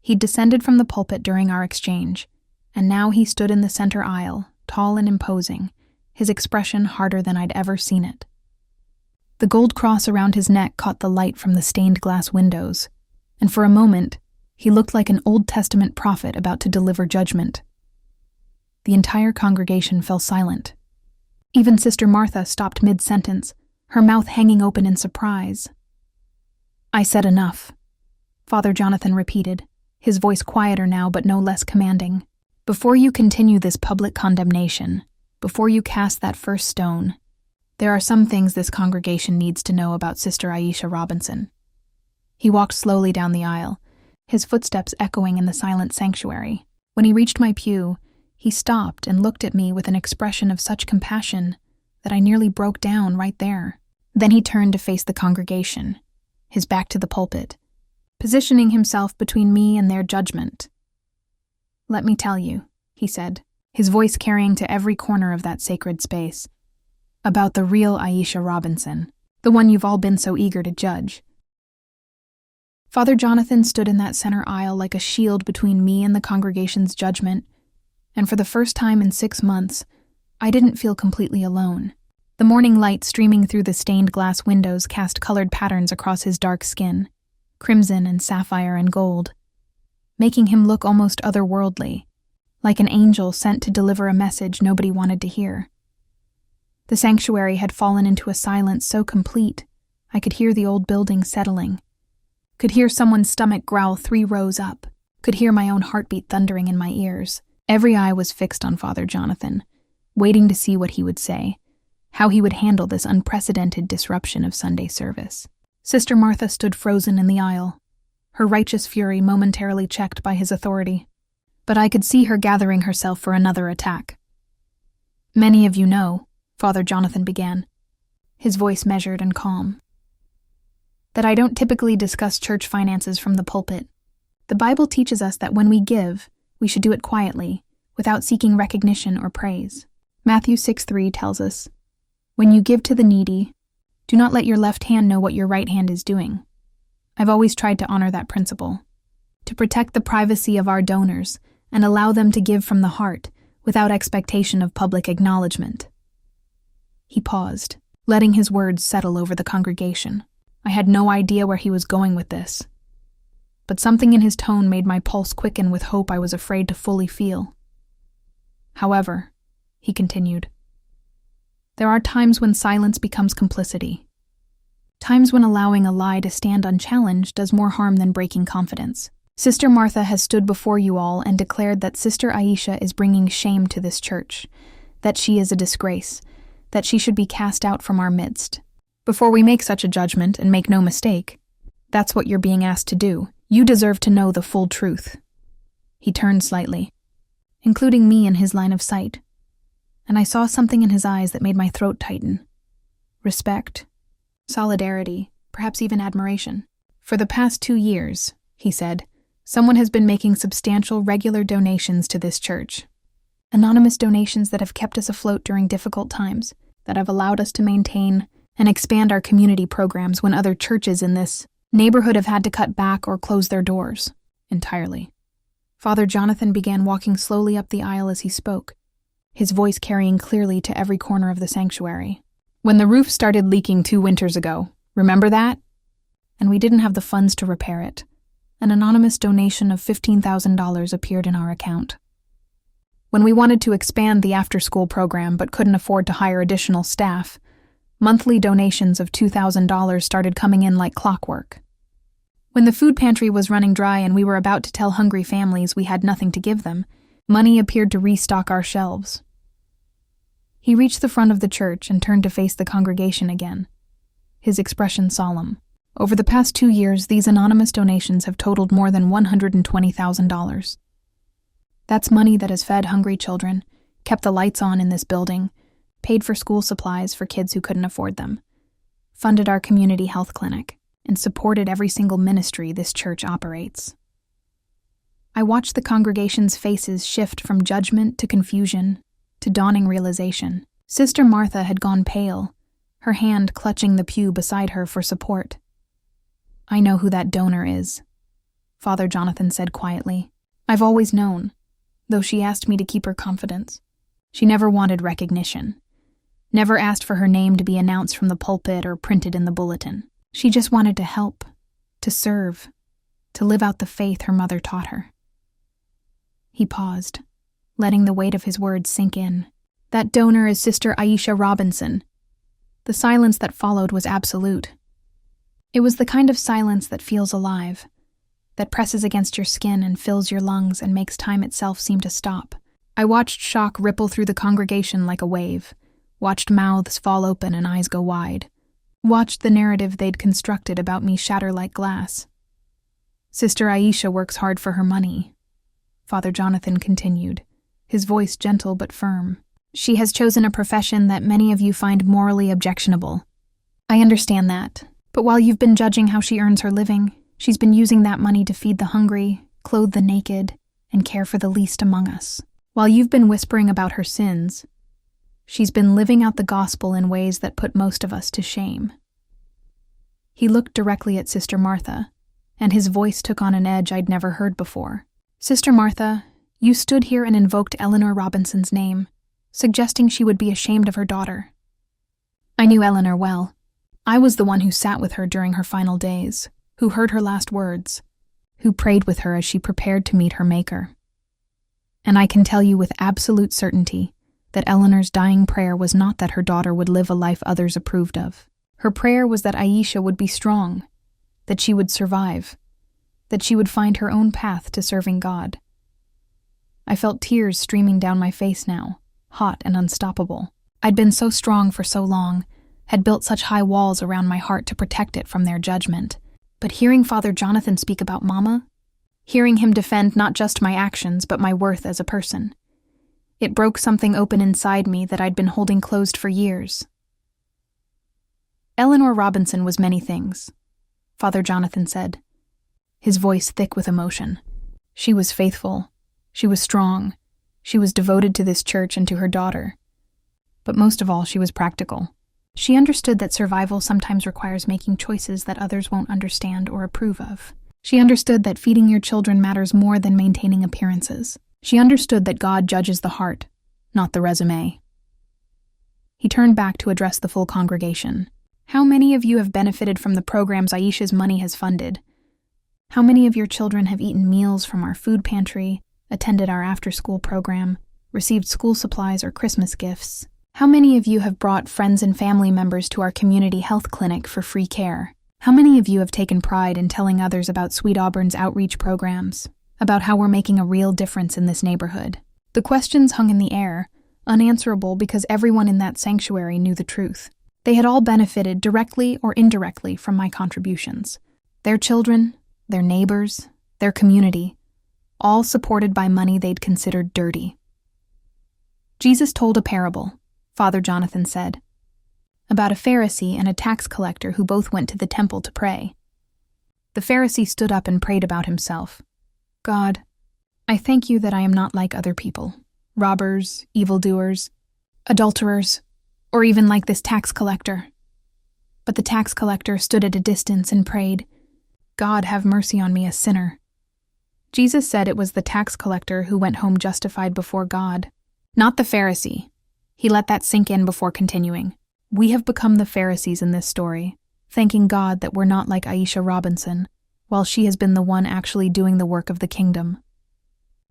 He'd descended from the pulpit during our exchange, and now he stood in the center aisle, tall and imposing, his expression harder than I'd ever seen it. The gold cross around his neck caught the light from the stained glass windows, and for a moment, he looked like an Old Testament prophet about to deliver judgment. The entire congregation fell silent. Even Sister Martha stopped mid-sentence, her mouth hanging open in surprise. "I said enough," Father Jonathan repeated, his voice quieter now but no less commanding. "Before you continue this public condemnation, before you cast that first stone, there are some things this congregation needs to know about Sister Aisha Robinson." He walked slowly down the aisle, his footsteps echoing in the silent sanctuary. When he reached my pew, he stopped and looked at me with an expression of such compassion that I nearly broke down right there. Then he turned to face the congregation, his back to the pulpit, positioning himself between me and their judgment. "Let me tell you," he said, his voice carrying to every corner of that sacred space, "about the real Aisha Robinson, the one you've all been so eager to judge." Father Jonathan stood in that center aisle like a shield between me and the congregation's judgment, and for the first time in 6 months, I didn't feel completely alone. The morning light streaming through the stained glass windows cast colored patterns across his dark skin, crimson and sapphire and gold, making him look almost otherworldly, like an angel sent to deliver a message nobody wanted to hear. The sanctuary had fallen into a silence so complete, I could hear the old building settling, could hear someone's stomach growl 3 rows up, could hear my own heartbeat thundering in my ears. Every eye was fixed on Father Jonathan, waiting to see what he would say, how he would handle this unprecedented disruption of Sunday service. Sister Martha stood frozen in the aisle, her righteous fury momentarily checked by his authority. But I could see her gathering herself for another attack. "Many of you know," Father Jonathan began, his voice measured and calm, "that I don't typically discuss church finances from the pulpit. The Bible teaches us that when we give, we should do it quietly, without seeking recognition or praise. Matthew 6:3 tells us, 'When you give to the needy, do not let your left hand know what your right hand is doing, I've always tried to honor that principle, to protect the privacy of our donors and allow them to give from the heart without expectation of public acknowledgement. He paused, letting his words settle over the congregation. I had no idea where he was going with this, but something in his tone made my pulse quicken with hope I was afraid to fully feel. However, he continued, there are times when silence becomes complicity. Times when allowing a lie to stand unchallenged does more harm than breaking confidence. Sister Martha has stood before you all and declared that Sister Aisha is bringing shame to this church, that she is a disgrace, that she should be cast out from our midst. Before we make such a judgment, and make no mistake, that's what you're being asked to do. You deserve to know the full truth. He turned slightly, including me in his line of sight, and I saw something in his eyes that made my throat tighten. Respect, solidarity, perhaps even admiration. For the past 2 years, he said, someone has been making substantial regular donations to this church. Anonymous donations that have kept us afloat during difficult times, that have allowed us to maintain and expand our community programs when other churches in this neighborhood have had to cut back or close their doors entirely. Father Jonathan began walking slowly up the aisle as he spoke, his voice carrying clearly to every corner of the sanctuary. When the roof started leaking 2 winters ago, remember that? And we didn't have the funds to repair it. An anonymous donation of $15,000 appeared in our account. When we wanted to expand the after-school program but couldn't afford to hire additional staff, monthly donations of $2,000 started coming in like clockwork. When the food pantry was running dry and we were about to tell hungry families we had nothing to give them, money appeared to restock our shelves. He reached the front of the church and turned to face the congregation again, his expression solemn. Over the past 2 years, these anonymous donations have totaled more than $120,000. That's money that has fed hungry children, kept the lights on in this building, paid for school supplies for kids who couldn't afford them, funded our community health clinic, and supported every single ministry this church operates. I watched the congregation's faces shift from judgment to confusion to dawning realization. Sister Martha had gone pale, her hand clutching the pew beside her for support. I know who that donor is, Father Jonathan said quietly. I've always known, though she asked me to keep her confidence. She never wanted recognition, never asked for her name to be announced from the pulpit or printed in the bulletin. She just wanted to help, to serve, to live out the faith her mother taught her. He paused, letting the weight of his words sink in. That donor is Sister Aisha Robinson. The silence that followed was absolute. It was the kind of silence that feels alive, that presses against your skin and fills your lungs and makes time itself seem to stop. I watched shock ripple through the congregation like a wave, watched mouths fall open and eyes go wide, watched the narrative they'd constructed about me shatter like glass. Sister Aisha works hard for her money, Father Jonathan continued, his voice gentle but firm. She has chosen a profession that many of you find morally objectionable. I understand that, but while you've been judging how she earns her living, she's been using that money to feed the hungry, clothe the naked, and care for the least among us. While you've been whispering about her sins, she's been living out the gospel in ways that put most of us to shame. He looked directly at Sister Martha, and his voice took on an edge I'd never heard before. Sister Martha, you stood here and invoked Eleanor Robinson's name, suggesting she would be ashamed of her daughter. I knew Eleanor well. I was the one who sat with her during her final days, who heard her last words, who prayed with her as she prepared to meet her Maker. And I can tell you with absolute certainty that Eleanor's dying prayer was not that her daughter would live a life others approved of. Her prayer was that Aisha would be strong, that she would survive, that she would find her own path to serving God. I felt tears streaming down my face now, hot and unstoppable. I'd been so strong for so long, had built such high walls around my heart to protect it from their judgment. But hearing Father Jonathan speak about Mama, hearing him defend not just my actions but my worth as a person, it broke something open inside me that I'd been holding closed for years. Eleanor Robinson was many things, Father Jonathan said, his voice thick with emotion. She was faithful, she was strong, she was devoted to this church and to her daughter. But most of all, she was practical. She understood that survival sometimes requires making choices that others won't understand or approve of. She understood that feeding your children matters more than maintaining appearances. She understood that God judges the heart, not the resume. He turned back to address the full congregation. How many of you have benefited from the programs Aisha's money has funded? How many of your children have eaten meals from our food pantry, attended our after-school program, received school supplies or Christmas gifts? How many of you have brought friends and family members to our community health clinic for free care? How many of you have taken pride in telling others about Sweet Auburn's outreach programs, about how we're making a real difference in this neighborhood? The questions hung in the air, unanswerable because everyone in that sanctuary knew the truth. They had all benefited directly or indirectly from my contributions. Their children, their neighbors, their community, all supported by money they'd considered dirty. Jesus told a parable, Father Jonathan said, about a Pharisee and a tax collector who both went to the temple to pray. The Pharisee stood up and prayed about himself. God, I thank you that I am not like other people, robbers, evildoers, adulterers, or even like this tax collector. But the tax collector stood at a distance and prayed, God, have mercy on me, a sinner. Jesus said it was the tax collector who went home justified before God, not the Pharisee. He let that sink in before continuing. We have become the Pharisees in this story, thanking God that we're not like Aisha Robinson, while she has been the one actually doing the work of the kingdom.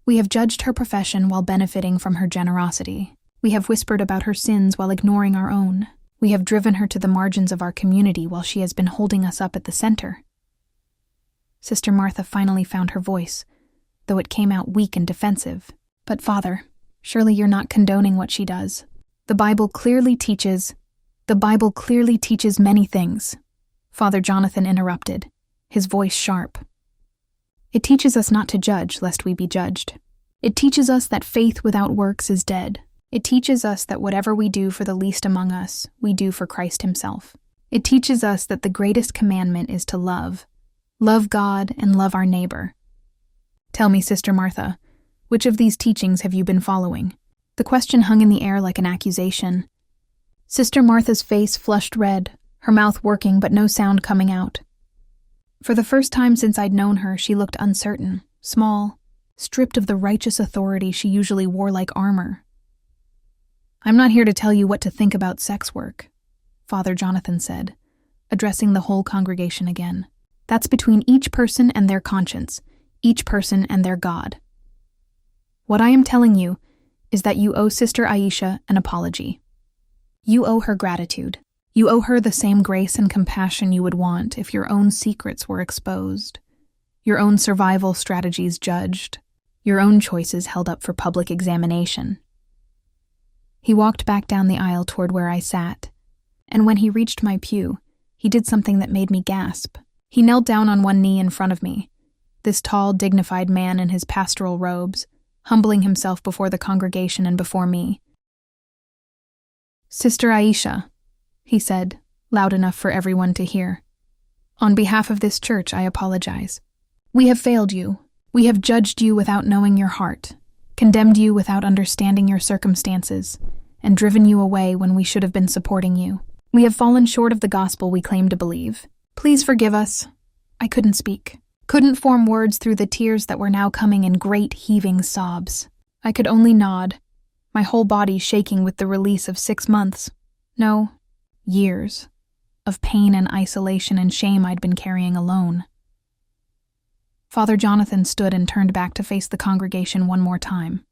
We have judged her profession while benefiting from her generosity. We have whispered about her sins while ignoring our own. We have driven her to the margins of our community while she has been holding us up at the center. Sister Martha finally found her voice, though it came out weak and defensive. But Father, surely you're not condoning what she does. The Bible clearly teaches many things. Father Jonathan interrupted, his voice sharp. It teaches us not to judge lest we be judged. It teaches us that faith without works is dead. It teaches us that whatever we do for the least among us, we do for Christ himself. It teaches us that the greatest commandment is to love God and love our neighbor. Tell me, Sister Martha, which of these teachings have you been following? The question hung in the air like an accusation. Sister Martha's face flushed red, her mouth working but no sound coming out. For the first time since I'd known her, she looked uncertain, small, stripped of the righteous authority she usually wore like armor. I'm not here to tell you what to think about sex work, Father Jonathan said, addressing the whole congregation again. That's between each person and their conscience, each person and their God. What I am telling you is that you owe Sister Aisha an apology. You owe her gratitude. You owe her the same grace and compassion you would want if your own secrets were exposed, your own survival strategies judged, your own choices held up for public examination. He walked back down the aisle toward where I sat, and when he reached my pew, he did something that made me gasp. He knelt down on one knee in front of me, this tall, dignified man in his pastoral robes, humbling himself before the congregation and before me. Sister Aisha, he said, loud enough for everyone to hear. On behalf of this church, I apologize. We have failed you. We have judged you without knowing your heart, condemned you without understanding your circumstances, and driven you away when we should have been supporting you. We have fallen short of the gospel we claim to believe. Please forgive us. I couldn't speak. Couldn't form words through the tears that were now coming in great heaving sobs. I could only nod, my whole body shaking with the release of 6 months, no, years, of pain and isolation and shame I'd been carrying alone. Father Jonathan stood and turned back to face the congregation one more time.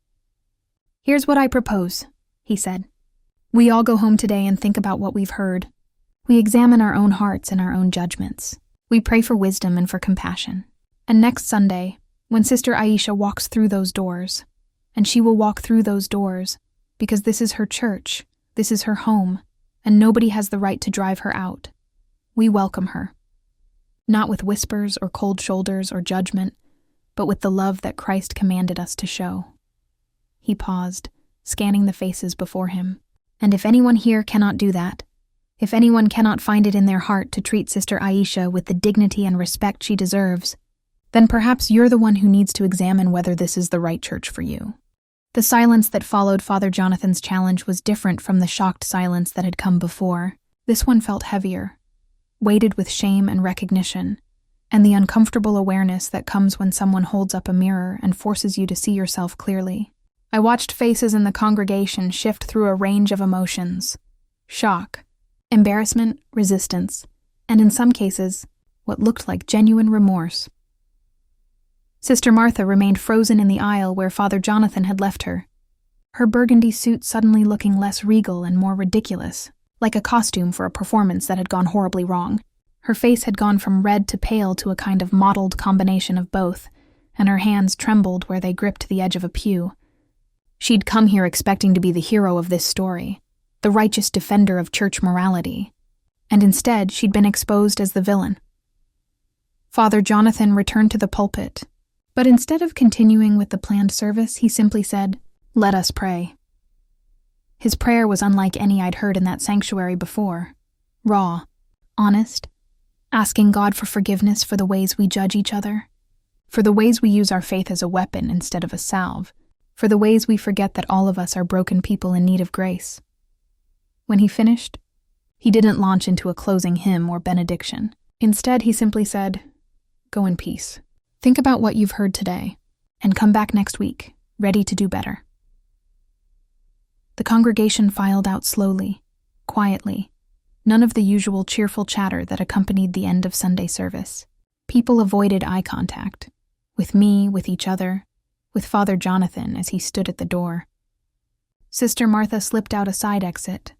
Here's what I propose, he said. We all go home today and think about what we've heard. We examine our own hearts and our own judgments. We pray for wisdom and for compassion. And next Sunday, when Sister Aisha walks through those doors, and she will walk through those doors, because this is her church, this is her home, and nobody has the right to drive her out. We welcome her. Not with whispers or cold shoulders or judgment, but with the love that Christ commanded us to show. He paused, scanning the faces before him. And if anyone here cannot do that, if anyone cannot find it in their heart to treat Sister Aisha with the dignity and respect she deserves, then perhaps you're the one who needs to examine whether this is the right church for you. The silence that followed Father Jonathan's challenge was different from the shocked silence that had come before. This one felt heavier, weighted with shame and recognition, and the uncomfortable awareness that comes when someone holds up a mirror and forces you to see yourself clearly. I watched faces in the congregation shift through a range of emotions: shock, embarrassment, resistance, and in some cases, what looked like genuine remorse. Sister Martha remained frozen in the aisle where Father Jonathan had left her, her burgundy suit suddenly looking less regal and more ridiculous, like a costume for a performance that had gone horribly wrong. Her face had gone from red to pale to a kind of mottled combination of both, and her hands trembled where they gripped the edge of a pew. She'd come here expecting to be the hero of this story, the righteous defender of church morality, and instead she'd been exposed as the villain. Father Jonathan returned to the pulpit, but instead of continuing with the planned service, he simply said, "Let us pray." His prayer was unlike any I'd heard in that sanctuary before. Raw, honest, asking God for forgiveness for the ways we judge each other, for the ways we use our faith as a weapon instead of a salve, for the ways we forget that all of us are broken people in need of grace. When he finished, he didn't launch into a closing hymn or benediction. Instead, he simply said, "Go in peace. Think about what you've heard today, and come back next week, ready to do better." The congregation filed out slowly, quietly, none of the usual cheerful chatter that accompanied the end of Sunday service. People avoided eye contact, with me, with each other, with Father Jonathan as he stood at the door. Sister Martha slipped out a side exit,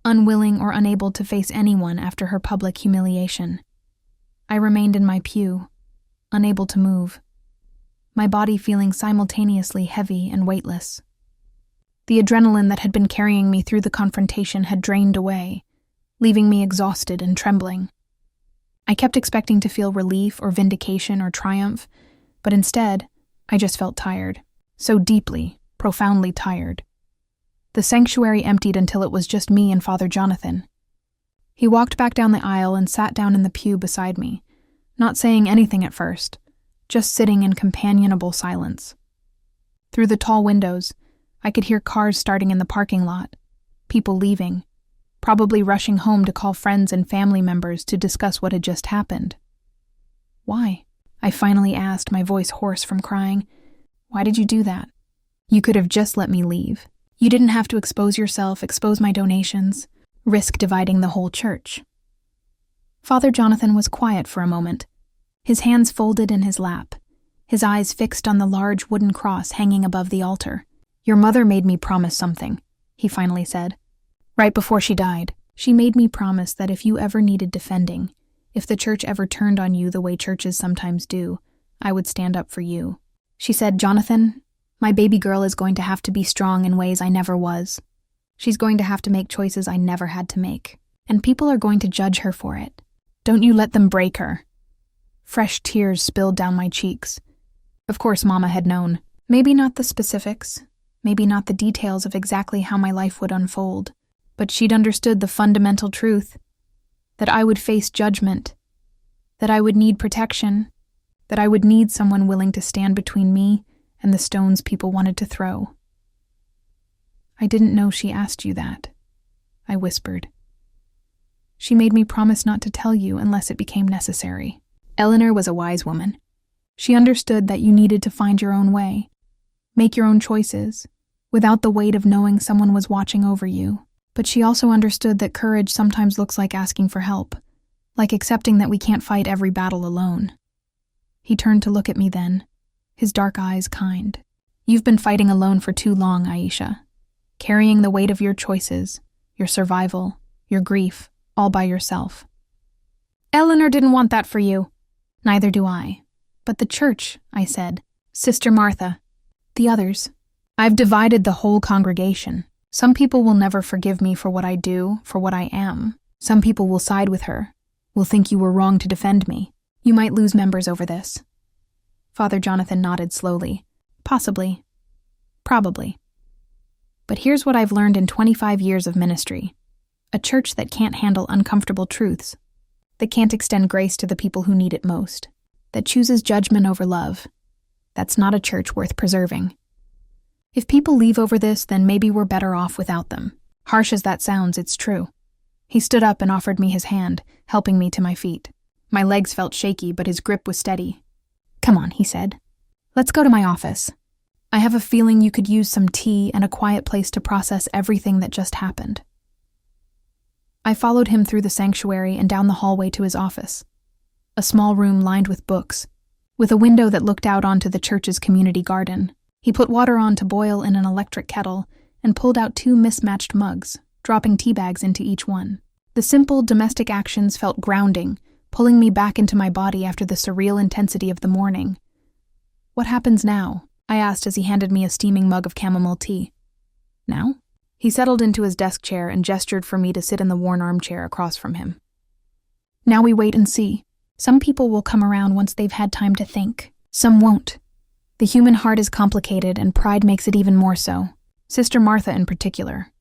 unwilling or unable to face anyone after her public humiliation. I remained in my pew, unable to move, my body feeling simultaneously heavy and weightless. The adrenaline that had been carrying me through the confrontation had drained away, leaving me exhausted and trembling. I kept expecting to feel relief or vindication or triumph, but instead, I just felt tired, so deeply, profoundly tired. The sanctuary emptied until it was just me and Father Jonathan. He walked back down the aisle and sat down in the pew beside me, not saying anything at first, just sitting in companionable silence. Through the tall windows, I could hear cars starting in the parking lot, people leaving, probably rushing home to call friends and family members to discuss what had just happened. "Why?" I finally asked, my voice hoarse from crying. "Why did you do that? You could have just let me leave. You didn't have to expose yourself, expose my donations, risk dividing the whole church." Father Jonathan was quiet for a moment, his hands folded in his lap, his eyes fixed on the large wooden cross hanging above the altar. "Your mother made me promise something," he finally said. "Right before she died, she made me promise that if you ever needed defending, if the church ever turned on you the way churches sometimes do, I would stand up for you. She said, 'Jonathan, my baby girl is going to have to be strong in ways I never was. She's going to have to make choices I never had to make, and people are going to judge her for it. Don't you let them break her.'" Fresh tears spilled down my cheeks. Of course, Mama had known. Maybe not the specifics, maybe not the details of exactly how my life would unfold, but she'd understood the fundamental truth, that I would face judgment, that I would need protection, that I would need someone willing to stand between me and the stones people wanted to throw. "I didn't know she asked you that," I whispered. "She made me promise not to tell you unless it became necessary." Eleanor was a wise woman. She understood that you needed to find your own way, make your own choices, without the weight of knowing someone was watching over you. But she also understood that courage sometimes looks like asking for help, like accepting that we can't fight every battle alone. He turned to look at me then, his dark eyes kind. "You've been fighting alone for too long, Aisha, carrying the weight of your choices, your survival, your grief, all by yourself." "Eleanor didn't want that for you." "Neither do I. But the church," I said. "Sister Martha. The others. I've divided the whole congregation. Some people will never forgive me for what I do, for what I am. Some people will side with her, will think you were wrong to defend me. You might lose members over this." Father Jonathan nodded slowly. "Possibly. Probably. But here's what I've learned in 25 years of ministry. A church that can't handle uncomfortable truths, that can't extend grace to the people who need it most, that chooses judgment over love, that's not a church worth preserving. If people leave over this, then maybe we're better off without them. Harsh as that sounds, it's true. He stood up and offered me his hand, helping me to my feet. My legs felt shaky, but his grip was steady. "Come on," he said. "Let's go to my office. I have a feeling you could use some tea and a quiet place to process everything that just happened." I followed him through the sanctuary and down the hallway to his office. A small room lined with books, with a window that looked out onto the church's community garden. He put water on to boil in an electric kettle and pulled out 2 mismatched mugs, dropping tea bags into each one. The simple domestic actions felt grounding, pulling me back into my body after the surreal intensity of the morning. "What happens now?" I asked as he handed me a steaming mug of chamomile tea. "Now?" He settled into his desk chair and gestured for me to sit in the worn armchair across from him. "Now we wait and see. Some people will come around once they've had time to think. Some won't. The human heart is complicated, and pride makes it even more so. Sister Martha in particular.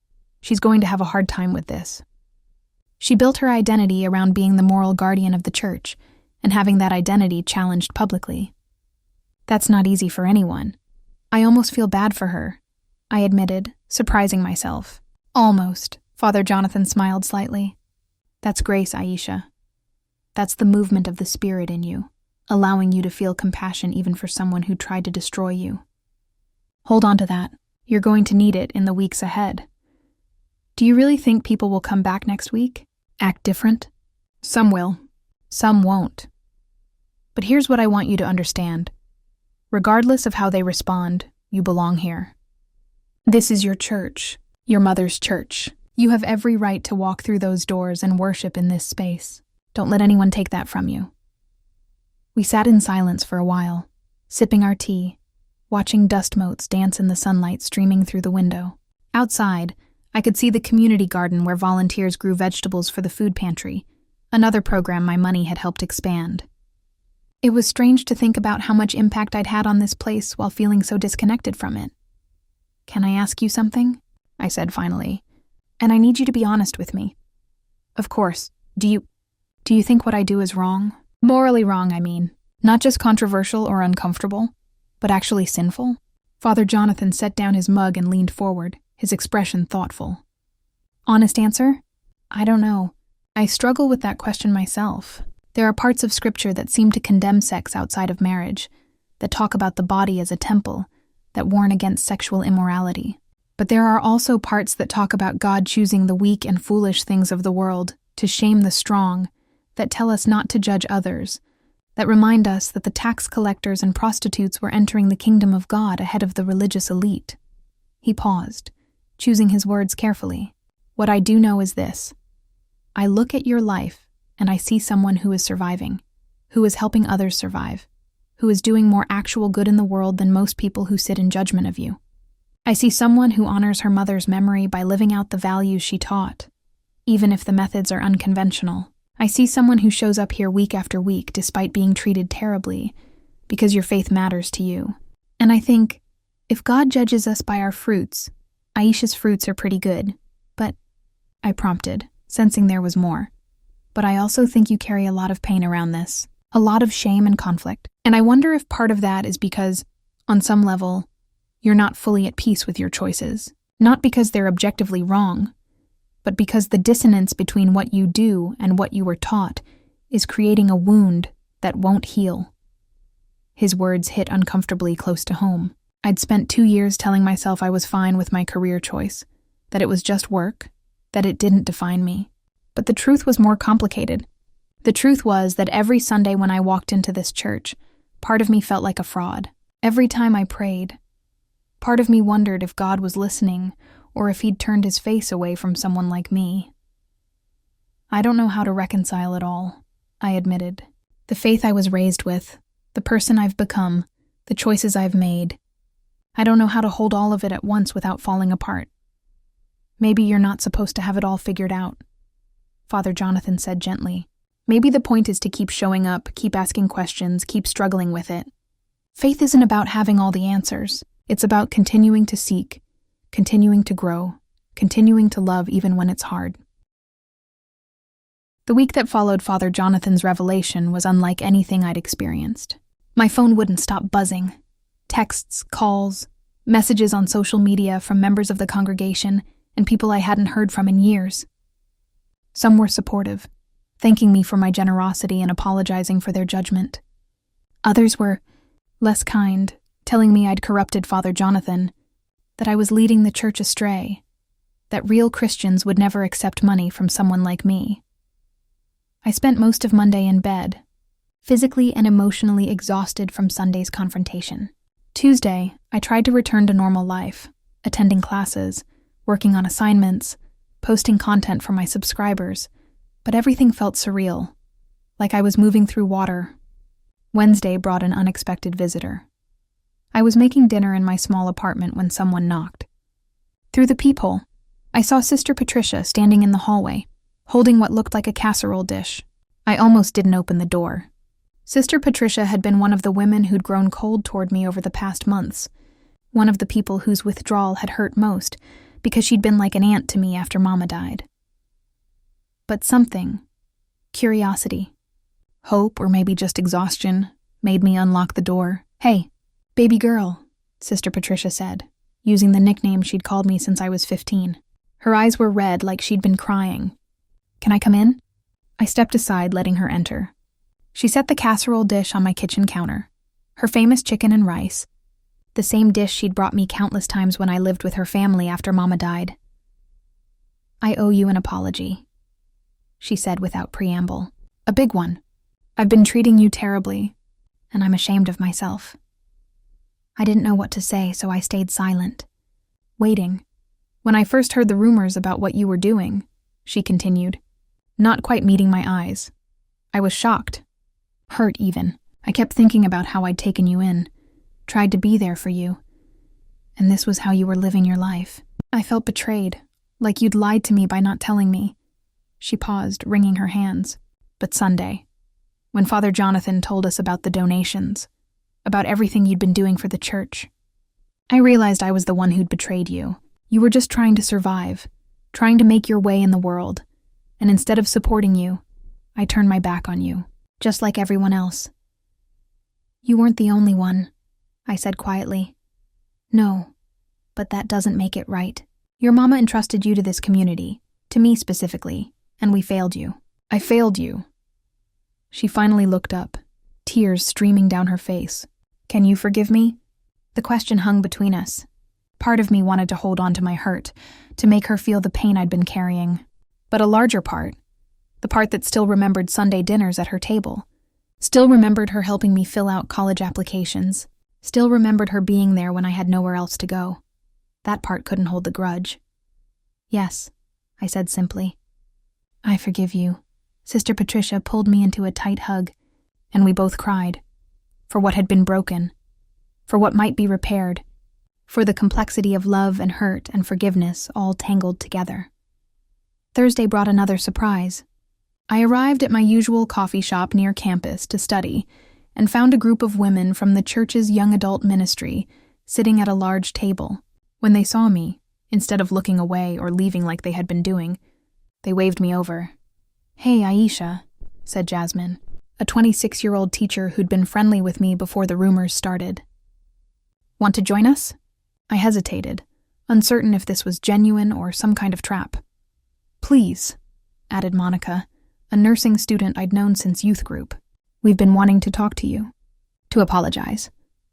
She's going to have a hard time with this. She built her identity around being the moral guardian of the church, and having that identity challenged publicly. That's not easy for anyone. I almost feel bad for her," I admitted, surprising myself. "Almost," Father Jonathan smiled slightly. "That's grace, Aisha. That's the movement of the Spirit in you, allowing you to feel compassion even for someone who tried to destroy you. Hold on to that. You're going to need it in the weeks ahead. Do you really think people will come back next week? Act different? Some will. Some won't. But here's what I want you to understand. Regardless of how they respond, you belong here. This is your church, your mother's church. You have every right to walk through those doors and worship in this space. Don't let anyone take that from you." We sat in silence for a while, sipping our tea, watching dust motes dance in the sunlight streaming through the window. Outside, I could see the community garden where volunteers grew vegetables for the food pantry, another program my money had helped expand. It was strange to think about how much impact I'd had on this place while feeling so disconnected from it. "Can I ask you something?" I said finally. "And I need you to be honest with me. Of course, do you think what I do is wrong? Morally wrong, I mean. Not just controversial or uncomfortable, but actually sinful?" Father Jonathan set down his mug and leaned forward, his expression thoughtful. "Honest answer? I don't know. I struggle with that question myself. There are parts of Scripture that seem to condemn sex outside of marriage, that talk about the body as a temple, that warn against sexual immorality. But there are also parts that talk about God choosing the weak and foolish things of the world to shame the strong, that tell us not to judge others, that remind us that the tax collectors and prostitutes were entering the kingdom of God ahead of the religious elite." He paused, choosing his words carefully. "What I do know is this. I look at your life and I see someone who is surviving, who is helping others survive, who is doing more actual good in the world than most people who sit in judgment of you. I see someone who honors her mother's memory by living out the values she taught, even if the methods are unconventional. I see someone who shows up here week after week despite being treated terribly, because your faith matters to you. And I think, if God judges us by our fruits, Aisha's fruits are pretty good. But," I prompted, sensing there was more. "But I also think you carry a lot of pain around this, a lot of shame and conflict. And I wonder if part of that is because, on some level, you're not fully at peace with your choices. Not because they're objectively wrong, but because the dissonance between what you do and what you were taught is creating a wound that won't heal." His words hit uncomfortably close to home. I'd spent 2 years telling myself I was fine with my career choice, that it was just work, that it didn't define me. But the truth was more complicated. The truth was that every Sunday when I walked into this church, part of me felt like a fraud. Every time I prayed, part of me wondered if God was listening or if he'd turned his face away from someone like me. "I don't know how to reconcile it all," I admitted. "The faith I was raised with, the person I've become, the choices I've made. I don't know how to hold all of it at once without falling apart. Maybe you're not supposed to have it all figured out," Father Jonathan said gently. "Maybe the point is to keep showing up, keep asking questions, keep struggling with it. Faith isn't about having all the answers. It's about continuing to seek, continuing to grow, continuing to love even when it's hard." The week that followed Father Jonathan's revelation was unlike anything I'd experienced. My phone wouldn't stop buzzing. Texts, calls, messages on social media from members of the congregation and people I hadn't heard from in years. Some were supportive, thanking me for my generosity and apologizing for their judgment. Others were less kind, telling me I'd corrupted Father Jonathan, that I was leading the church astray, that real Christians would never accept money from someone like me. I spent most of Monday in bed, physically and emotionally exhausted from Sunday's confrontation. Tuesday, I tried to return to normal life, attending classes, working on assignments, posting content for my subscribers, but everything felt surreal, like I was moving through water. Wednesday brought an unexpected visitor. I was making dinner in my small apartment when someone knocked. Through the peephole, I saw Sister Patricia standing in the hallway, holding what looked like a casserole dish. I almost didn't open the door. Sister Patricia had been one of the women who'd grown cold toward me over the past months, one of the people whose withdrawal had hurt most because she'd been like an aunt to me after Mama died. But something, curiosity, hope, or maybe just exhaustion, made me unlock the door. "Hey, baby girl," Sister Patricia said, using the nickname she'd called me since I was 15. Her eyes were red like she'd been crying. "Can I come in?" I stepped aside, letting her enter. She set the casserole dish on my kitchen counter, her famous chicken and rice, the same dish she'd brought me countless times when I lived with her family after Mama died. "I owe you an apology," she said without preamble. "A big one. I've been treating you terribly, and I'm ashamed of myself." I didn't know what to say, so I stayed silent, waiting. "When I first heard the rumors about what you were doing," she continued, not quite meeting my eyes, "I was shocked. Hurt even. I kept thinking about how I'd taken you in, tried to be there for you, and this was how you were living your life. I felt betrayed, like you'd lied to me by not telling me." She paused, wringing her hands. "But Sunday, when Father Jonathan told us about the donations, about everything you'd been doing for the church, I realized I was the one who'd betrayed you. You were just trying to survive, trying to make your way in the world, and instead of supporting you, I turned my back on you, just like everyone else." "You weren't the only one," I said quietly. "No, but that doesn't make it right. Your mama entrusted you to this community, to me specifically, and we failed you." "I failed you?" She finally looked up, tears streaming down her face. "Can you forgive me?" The question hung between us. Part of me wanted to hold on to my hurt, to make her feel the pain I'd been carrying. But a larger part, the part that still remembered Sunday dinners at her table, still remembered her helping me fill out college applications, still remembered her being there when I had nowhere else to go. That part couldn't hold the grudge. "Yes," I said simply. "I forgive you." Sister Patricia pulled me into a tight hug, and we both cried. For what had been broken, for what might be repaired, for the complexity of love and hurt and forgiveness all tangled together. Thursday brought another surprise. I arrived at my usual coffee shop near campus to study and found a group of women from the church's young adult ministry sitting at a large table. When they saw me, instead of looking away or leaving like they had been doing, they waved me over. "Hey, Aisha," said Jasmine, a 26-year-old teacher who'd been friendly with me before the rumors started. "Want to join us?" I hesitated, uncertain if this was genuine or some kind of trap. "Please," added Monica, a nursing student I'd known since youth group. "We've been wanting to talk to you." To apologize.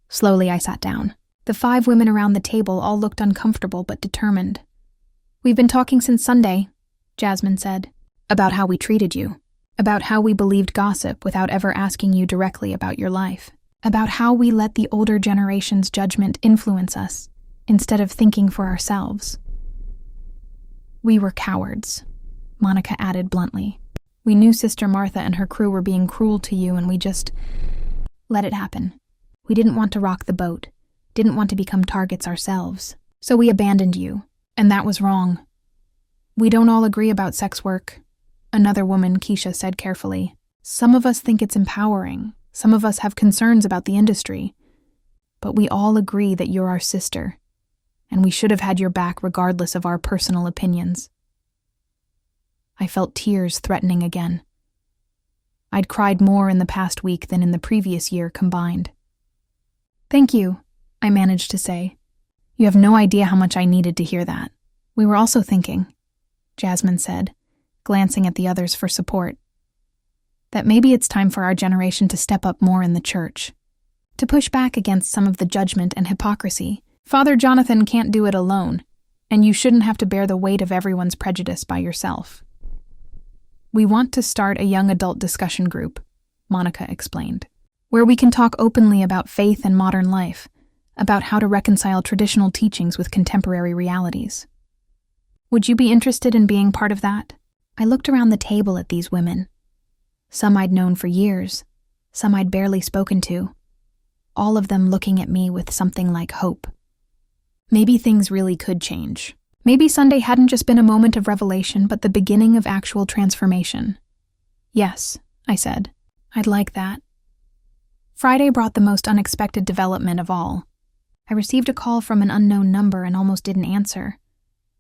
Slowly I sat down. The 5 women around the table all looked uncomfortable but determined. "We've been talking since Sunday," Jasmine said, "about how we treated you, about how we believed gossip without ever asking you directly about your life, about how we let the older generation's judgment influence us instead of thinking for ourselves." "We were cowards," Monica added bluntly. "We knew Sister Martha and her crew were being cruel to you, and we just let it happen. We didn't want to rock the boat, didn't want to become targets ourselves. So we abandoned you, and that was wrong. We don't all agree about sex work," another woman, Keisha, said carefully. "Some of us think it's empowering. Some of us have concerns about the industry. But we all agree that you're our sister, and we should have had your back regardless of our personal opinions." I felt tears threatening again. I'd cried more in the past week than in the previous year combined. "Thank you," I managed to say. "You have no idea how much I needed to hear that. We were also thinking," Jasmine said, glancing at the others for support. That maybe it's time for our generation to step up more in the church, to push back against some of the judgment and hypocrisy. Father Jonathan can't do it alone, and you shouldn't have to bear the weight of everyone's prejudice by yourself. We want to start a young adult discussion group, Monica explained, where we can talk openly about faith and modern life, about how to reconcile traditional teachings with contemporary realities. Would you be interested in being part of that? I looked around the table at these women. Some I'd known for years, some I'd barely spoken to, all of them looking at me with something like hope. Maybe things really could change. Maybe Sunday hadn't just been a moment of revelation, but the beginning of actual transformation. Yes, I said. I'd like that. Friday brought the most unexpected development of all. I received a call from an unknown number and almost didn't answer,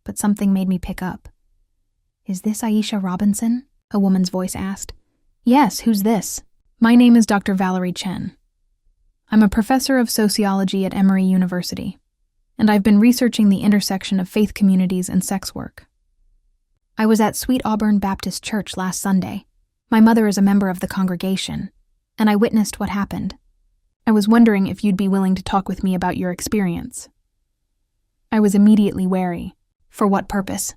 but something made me pick up. "Is this Aisha Robinson?" a woman's voice asked. "Yes, who's this?" "My name is Dr. Valerie Chen. I'm a professor of sociology at Emory University, and I've been researching the intersection of faith communities and sex work. I was at Sweet Auburn Baptist Church last Sunday. My mother is a member of the congregation, and I witnessed what happened. I was wondering if you'd be willing to talk with me about your experience." I was immediately wary. For what purpose?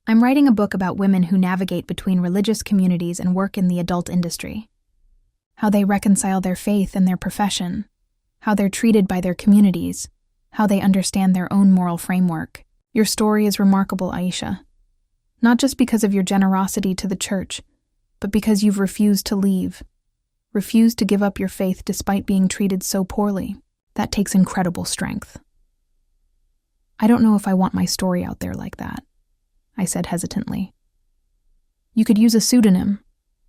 I'm writing a book about women who navigate between religious communities and work in the adult industry. How they reconcile their faith and their profession, how they're treated by their communities, how they understand their own moral framework. Your story is remarkable, Aisha. Not just because of your generosity to the church, but because you've refused to leave, refused to give up your faith despite being treated so poorly. That takes incredible strength. I don't know if I want my story out there like that, I said hesitantly. You could use a pseudonym,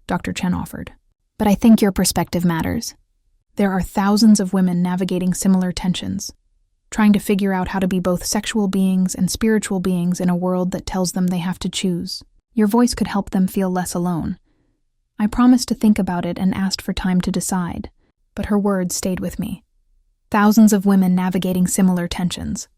Dr. Chen offered. But I think your perspective matters. There are thousands of women navigating similar tensions, trying to figure out how to be both sexual beings and spiritual beings in a world that tells them they have to choose. Your voice could help them feel less alone. I promised to think about it and asked for time to decide, but her words stayed with me. Thousands of women navigating similar tensions.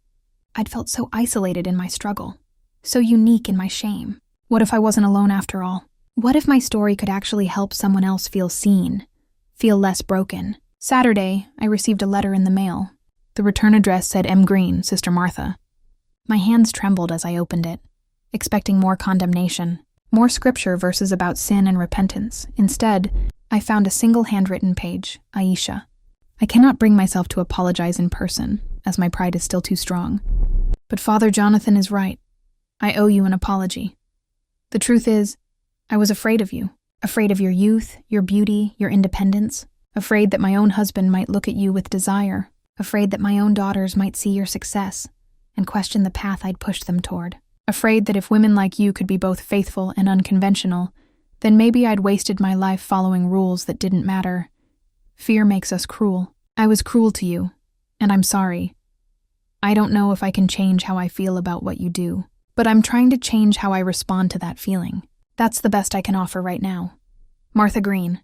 I'd felt so isolated in my struggle, so unique in my shame. What if I wasn't alone after all? What if my story could actually help someone else feel seen, feel less broken? Saturday, I received a letter in the mail. The return address said M. Green, Sister Martha. My hands trembled as I opened it, expecting more condemnation, more scripture verses about sin and repentance. Instead, I found a single handwritten page, Aisha. I cannot bring myself to apologize in person, as my pride is still too strong. But Father Jonathan is right. I owe you an apology. The truth is, I was afraid of you, afraid of your youth, your beauty, your independence, afraid that my own husband might look at you with desire, afraid that my own daughters might see your success and question the path I'd pushed them toward, afraid that if women like you could be both faithful and unconventional, then maybe I'd wasted my life following rules that didn't matter. Fear makes us cruel. I was cruel to you, and I'm sorry. I don't know if I can change how I feel about what you do, but I'm trying to change how I respond to that feeling. That's the best I can offer right now. Martha Green.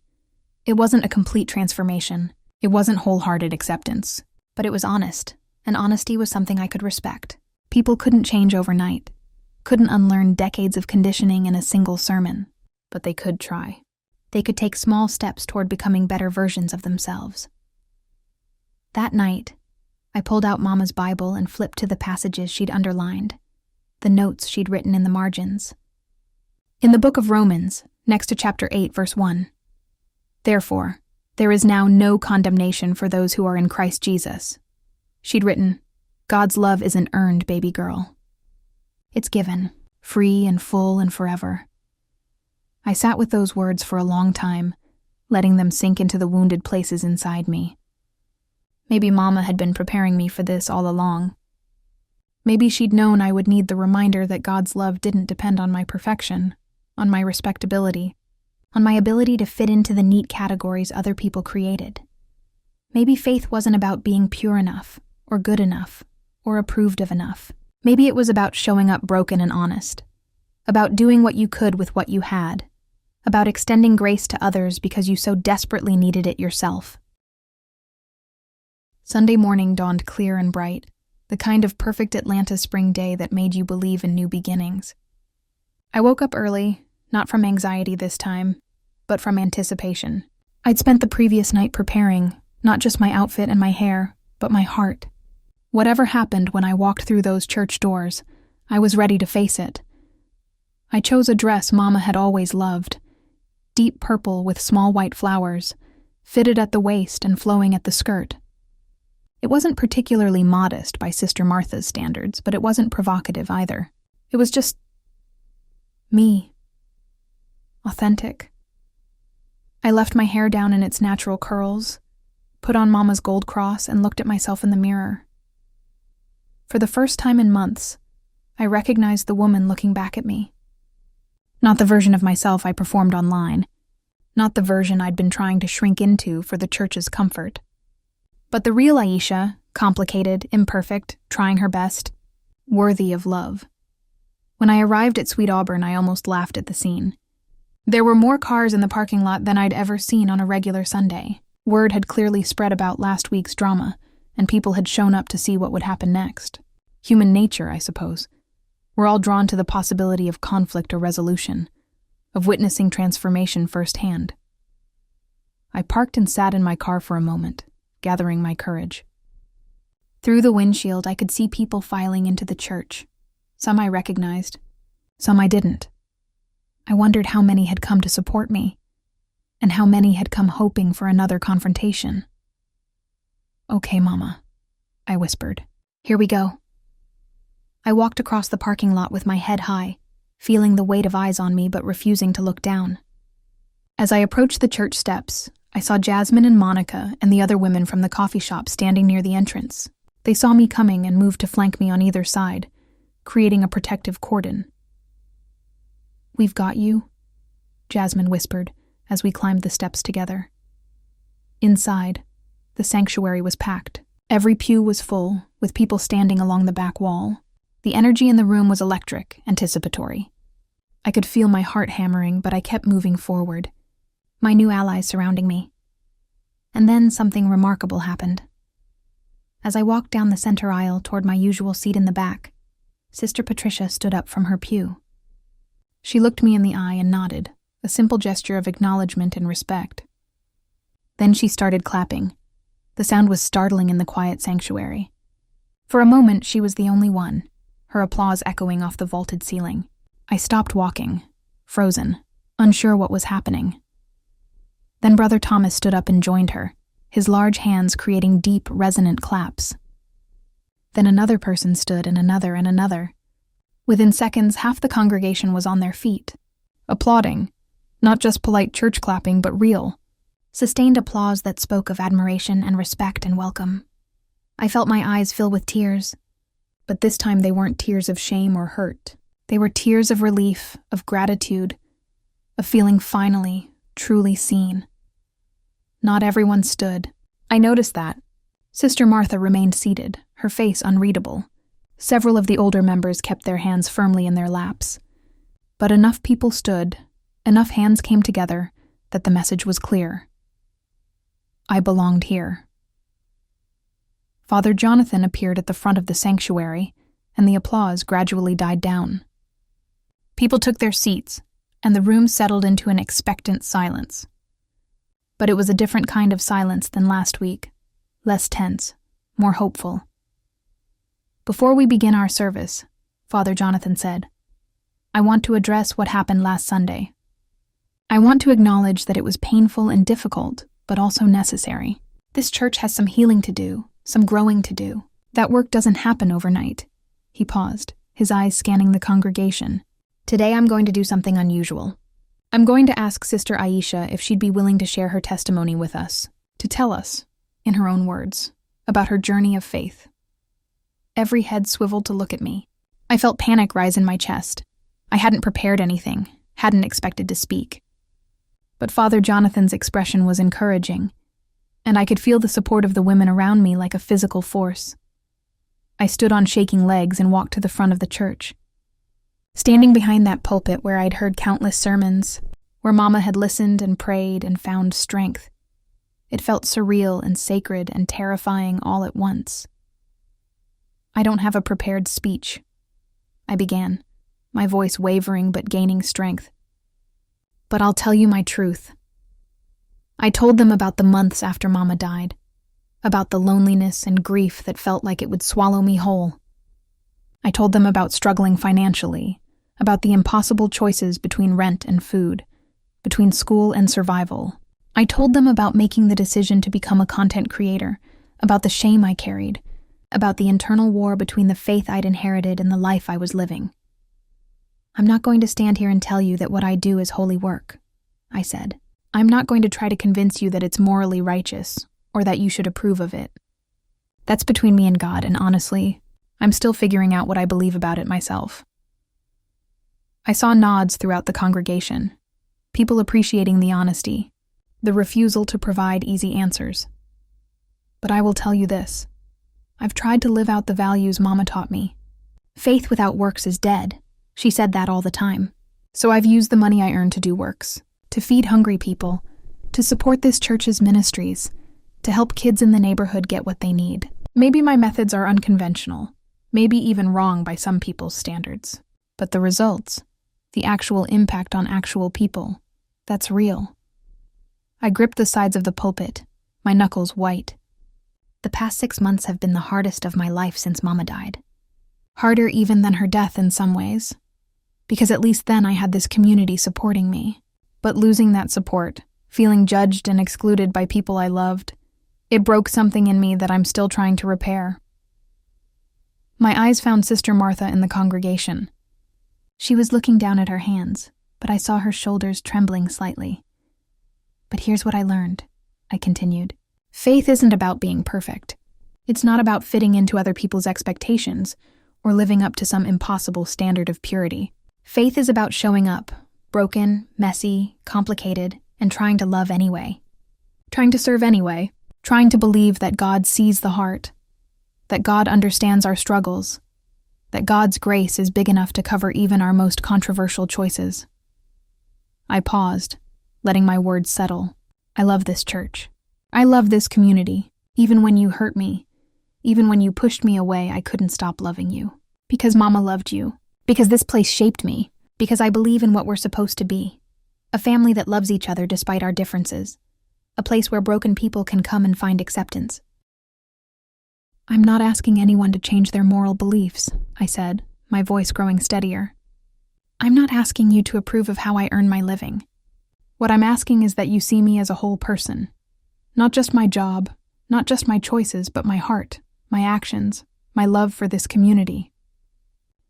It wasn't a complete transformation. It wasn't wholehearted acceptance. But it was honest, and honesty was something I could respect. People couldn't change overnight, couldn't unlearn decades of conditioning in a single sermon, but they could try. They could take small steps toward becoming better versions of themselves. That night, I pulled out Mama's Bible and flipped to the passages she'd underlined, the notes she'd written in the margins. In the book of Romans, next to chapter 8, verse 1, "Therefore, there is now no condemnation for those who are in Christ Jesus." She'd written, "God's love isn't earned, baby girl. It's given, free and full and forever." I sat with those words for a long time, letting them sink into the wounded places inside me. Maybe Mama had been preparing me for this all along. Maybe she'd known I would need the reminder that God's love didn't depend on my perfection, on my respectability, on my ability to fit into the neat categories other people created. Maybe faith wasn't about being pure enough, or good enough, or approved of enough. Maybe it was about showing up broken and honest, about doing what you could with what you had, about extending grace to others because you so desperately needed it yourself. Sunday morning dawned clear and bright, the kind of perfect Atlanta spring day that made you believe in new beginnings. I woke up early, not from anxiety this time, but from anticipation. I'd spent the previous night preparing, not just my outfit and my hair, but my heart. Whatever happened when I walked through those church doors, I was ready to face it. I chose a dress Mama had always loved, deep purple with small white flowers, fitted at the waist and flowing at the skirt. It wasn't particularly modest by Sister Martha's standards, but it wasn't provocative either. It was just me. Authentic. I left my hair down in its natural curls, put on Mama's gold cross, and looked at myself in the mirror. For the first time in months, I recognized the woman looking back at me. Not the version of myself I performed online, not the version I'd been trying to shrink into for the church's comfort, but the real Aisha, complicated, imperfect, trying her best, worthy of love. When I arrived at Sweet Auburn, I almost laughed at the scene. There were more cars in the parking lot than I'd ever seen on a regular Sunday. Word had clearly spread about last week's drama, and people had shown up to see what would happen next. Human nature, I suppose. We're all drawn to the possibility of conflict or resolution, of witnessing transformation firsthand. I parked and sat in my car for a moment, gathering my courage. Through the windshield, I could see people filing into the church. Some I recognized, some I didn't. I wondered how many had come to support me, and how many had come hoping for another confrontation. "Okay, Mama," I whispered. "Here we go." I walked across the parking lot with my head high, feeling the weight of eyes on me but refusing to look down. As I approached the church steps, I saw Jasmine and Monica and the other women from the coffee shop standing near the entrance. They saw me coming and moved to flank me on either side, creating a protective cordon. "We've got you," Jasmine whispered as we climbed the steps together. Inside, the sanctuary was packed. Every pew was full, with people standing along the back wall. The energy in the room was electric, anticipatory. I could feel my heart hammering, but I kept moving forward, my new allies surrounding me. And then something remarkable happened. As I walked down the center aisle toward my usual seat in the back, Sister Patricia stood up from her pew. She looked me in the eye and nodded, a simple gesture of acknowledgement and respect. Then she started clapping. The sound was startling in the quiet sanctuary. For a moment, she was the only one, her applause echoing off the vaulted ceiling. I stopped walking, frozen, unsure what was happening. Then Brother Thomas stood up and joined her, his large hands creating deep, resonant claps. Then another person stood, and another and another. Within seconds, half the congregation was on their feet, applauding, not just polite church clapping, but real, sustained applause that spoke of admiration and respect and welcome. I felt my eyes fill with tears, but this time they weren't tears of shame or hurt. They were tears of relief, of gratitude, of feeling finally, truly seen. Not everyone stood. I noticed that. Sister Martha remained seated, her face unreadable. Several of the older members kept their hands firmly in their laps. But enough people stood, enough hands came together, that the message was clear. I belonged here. Father Jonathan appeared at the front of the sanctuary, and the applause gradually died down. People took their seats, and the room settled into an expectant silence. But it was a different kind of silence than last week, less tense, more hopeful. Before we begin our service, Father Jonathan said, I want to address what happened last Sunday. I want to acknowledge that it was painful and difficult, but also necessary. This church has some healing to do, some growing to do. That work doesn't happen overnight. He paused, his eyes scanning the congregation. Today I'm going to do something unusual. I'm going to ask Sister Aisha if she'd be willing to share her testimony with us, to tell us, in her own words, about her journey of faith. Every head swiveled to look at me. I felt panic rise in my chest. I hadn't prepared anything, hadn't expected to speak. But Father Jonathan's expression was encouraging, and I could feel the support of the women around me like a physical force. I stood on shaking legs and walked to the front of the church. Standing behind that pulpit where I'd heard countless sermons, where Mama had listened and prayed and found strength, it felt surreal and sacred and terrifying all at once. I don't have a prepared speech, I began, my voice wavering but gaining strength. But I'll tell you my truth. I told them about the months after Mama died, about the loneliness and grief that felt like it would swallow me whole. I told them about struggling financially, about the impossible choices between rent and food, between school and survival. I told them about making the decision to become a content creator, about the shame I carried, about the internal war between the faith I'd inherited and the life I was living. I'm not going to stand here and tell you that what I do is holy work, I said. I'm not going to try to convince you that it's morally righteous or that you should approve of it. That's between me and God, and honestly, I'm still figuring out what I believe about it myself. I saw nods throughout the congregation, people appreciating the honesty, the refusal to provide easy answers. But I will tell you this. I've tried to live out the values Mama taught me. Faith without works is dead. She said that all the time. So I've used the money I earned to do works, to feed hungry people, to support this church's ministries, to help kids in the neighborhood get what they need. Maybe my methods are unconventional, maybe even wrong by some people's standards. But the results, the actual impact on actual people, that's real. I gripped the sides of the pulpit, my knuckles white. The past 6 months have been the hardest of my life since Mama died. Harder even than her death in some ways, because at least then I had this community supporting me. But losing that support, feeling judged and excluded by people I loved, it broke something in me that I'm still trying to repair. My eyes found Sister Martha in the congregation. She was looking down at her hands, but I saw her shoulders trembling slightly. But here's what I learned, I continued. Faith isn't about being perfect. It's not about fitting into other people's expectations or living up to some impossible standard of purity. Faith is about showing up, broken, messy, complicated, and trying to love anyway. Trying to serve anyway. Trying to believe that God sees the heart, that God understands our struggles, that God's grace is big enough to cover even our most controversial choices. I paused, letting my words settle. I love this church. I love this community. Even when you hurt me, even when you pushed me away, I couldn't stop loving you. Because Mama loved you. Because this place shaped me. Because I believe in what we're supposed to be. A family that loves each other despite our differences. A place where broken people can come and find acceptance. I'm not asking anyone to change their moral beliefs, I said, my voice growing steadier. I'm not asking you to approve of how I earn my living. What I'm asking is that you see me as a whole person. Not just my job, not just my choices, but my heart, my actions, my love for this community.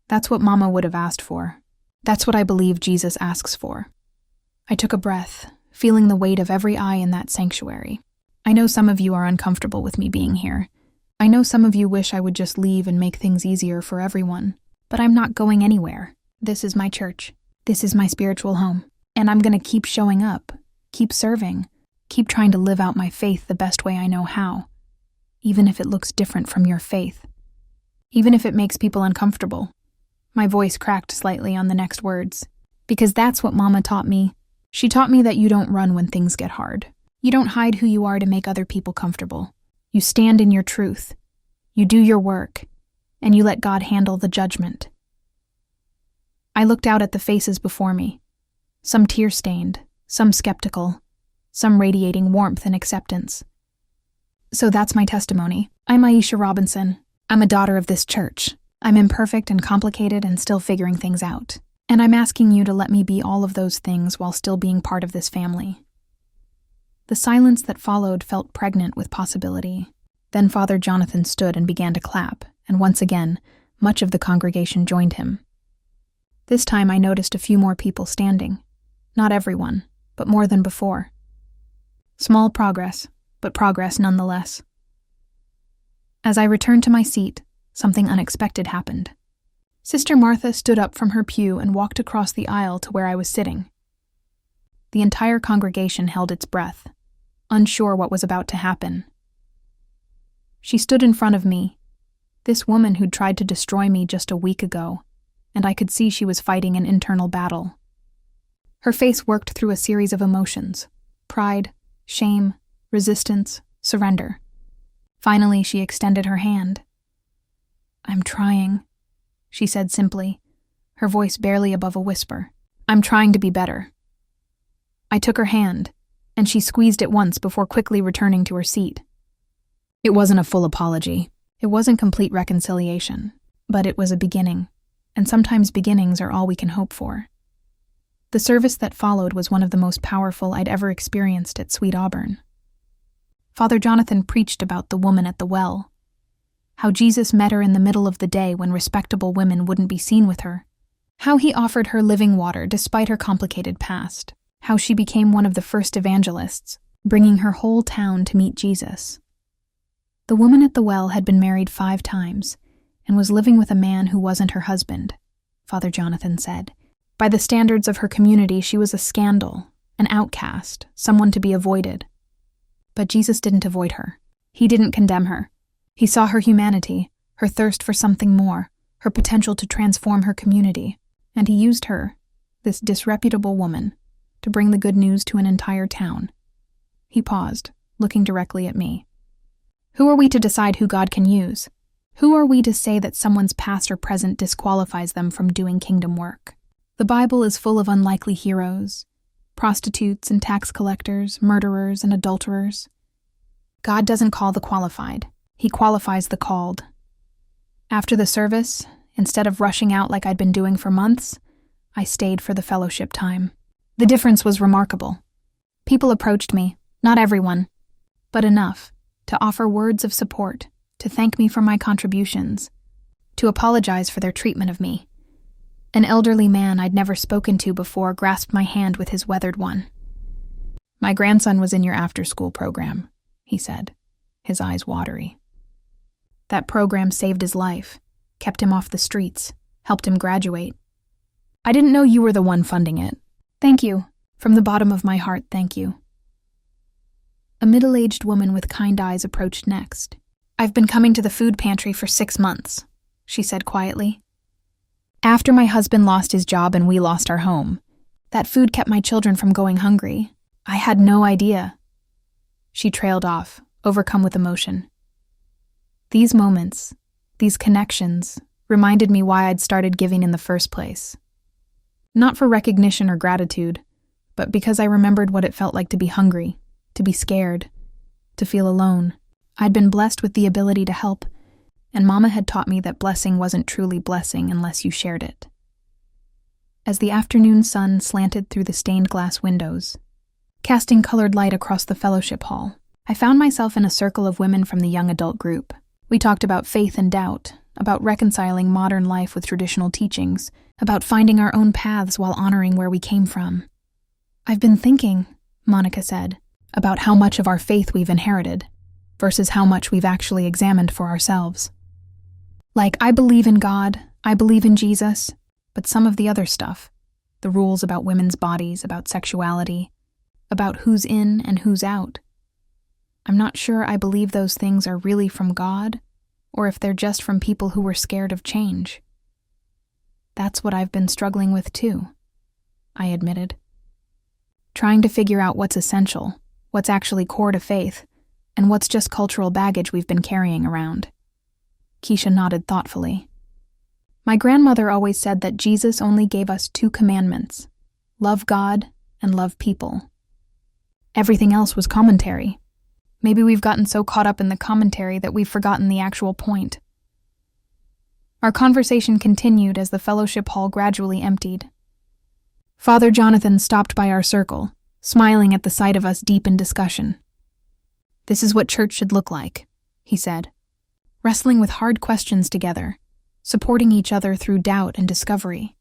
That's what Mama would have asked for. That's what I believe Jesus asks for. I took a breath, feeling the weight of every eye in that sanctuary. I know some of you are uncomfortable with me being here. I know some of you wish I would just leave and make things easier for everyone. But I'm not going anywhere. This is my church. This is my spiritual home. And I'm going to keep showing up, keep serving, keep trying to live out my faith the best way I know how, even if it looks different from your faith. Even if it makes people uncomfortable. My voice cracked slightly on the next words. Because that's what Mama taught me. She taught me that you don't run when things get hard. You don't hide who you are to make other people comfortable. You stand in your truth. You do your work. And you let God handle the judgment. I looked out at the faces before me. Some tear-stained, some skeptical, some radiating warmth and acceptance. So that's my testimony. I'm Aisha Robinson. I'm a daughter of this church. I'm imperfect and complicated and still figuring things out. And I'm asking you to let me be all of those things while still being part of this family. The silence that followed felt pregnant with possibility. Then Father Jonathan stood and began to clap, and once again, much of the congregation joined him. This time I noticed a few more people standing. Not everyone, but more than before. Small progress, but progress nonetheless. As I returned to my seat, something unexpected happened. Sister Martha stood up from her pew and walked across the aisle to where I was sitting. The entire congregation held its breath, unsure what was about to happen. She stood in front of me, this woman who'd tried to destroy me just a week ago, and I could see she was fighting an internal battle. Her face worked through a series of emotions: pride, shame, resistance, surrender. Finally, she extended her hand. "I'm trying," she said simply, her voice barely above a whisper. "I'm trying to be better." I took her hand, and she squeezed it once before quickly returning to her seat. It wasn't a full apology. It wasn't complete reconciliation, but it was a beginning, and sometimes beginnings are all we can hope for. The service that followed was one of the most powerful I'd ever experienced at Sweet Auburn. Father Jonathan preached about the woman at the well, how Jesus met her in the middle of the day when respectable women wouldn't be seen with her, how he offered her living water despite her complicated past, how she became one of the first evangelists, bringing her whole town to meet Jesus. The woman at the well had been married 5 times and was living with a man who wasn't her husband, Father Jonathan said. By the standards of her community, she was a scandal, an outcast, someone to be avoided. But Jesus didn't avoid her. He didn't condemn her. He saw her humanity, her thirst for something more, her potential to transform her community, and he used her, this disreputable woman, to bring the good news to an entire town. He paused, looking directly at me. Who are we to decide who God can use? Who are we to say that someone's past or present disqualifies them from doing kingdom work? The Bible is full of unlikely heroes, prostitutes and tax collectors, murderers and adulterers. God doesn't call the qualified. He qualifies the called. After the service, instead of rushing out like I'd been doing for months, I stayed for the fellowship time. The difference was remarkable. People approached me, not everyone, but enough, to offer words of support, to thank me for my contributions, to apologize for their treatment of me. An elderly man I'd never spoken to before grasped my hand with his weathered one. "My grandson was in your after-school program," he said, his eyes watery. "That program saved his life, kept him off the streets, helped him graduate. I didn't know you were the one funding it. Thank you. From the bottom of my heart, thank you." A middle-aged woman with kind eyes approached next. "I've been coming to the food pantry for 6 months," she said quietly. "After my husband lost his job and we lost our home, that food kept my children from going hungry. I had no idea." She trailed off, overcome with emotion. These moments, these connections, reminded me why I'd started giving in the first place. Not for recognition or gratitude, but because I remembered what it felt like to be hungry, to be scared, to feel alone. I'd been blessed with the ability to help, and Mama had taught me that blessing wasn't truly blessing unless you shared it. As the afternoon sun slanted through the stained glass windows, casting colored light across the fellowship hall, I found myself in a circle of women from the young adult group. We talked about faith and doubt, about reconciling modern life with traditional teachings, about finding our own paths while honoring where we came from. "I've been thinking," Monica said, "about how much of our faith we've inherited, versus how much we've actually examined for ourselves. Like, I believe in God, I believe in Jesus, but some of the other stuff, the rules about women's bodies, about sexuality, about who's in and who's out, I'm not sure I believe those things are really from God, or if they're just from people who were scared of change. That's what I've been struggling with too," I admitted. "Trying to figure out what's essential, what's actually core to faith, and what's just cultural baggage we've been carrying around." Keisha nodded thoughtfully. "My grandmother always said that Jesus only gave us 2 commandments, love God and love people. Everything else was commentary. Maybe we've gotten so caught up in the commentary that we've forgotten the actual point." Our conversation continued as the fellowship hall gradually emptied. Father Jonathan stopped by our circle, smiling at the sight of us deep in discussion. "This is what church should look like," he said, "wrestling with hard questions together, supporting each other through doubt and discovery.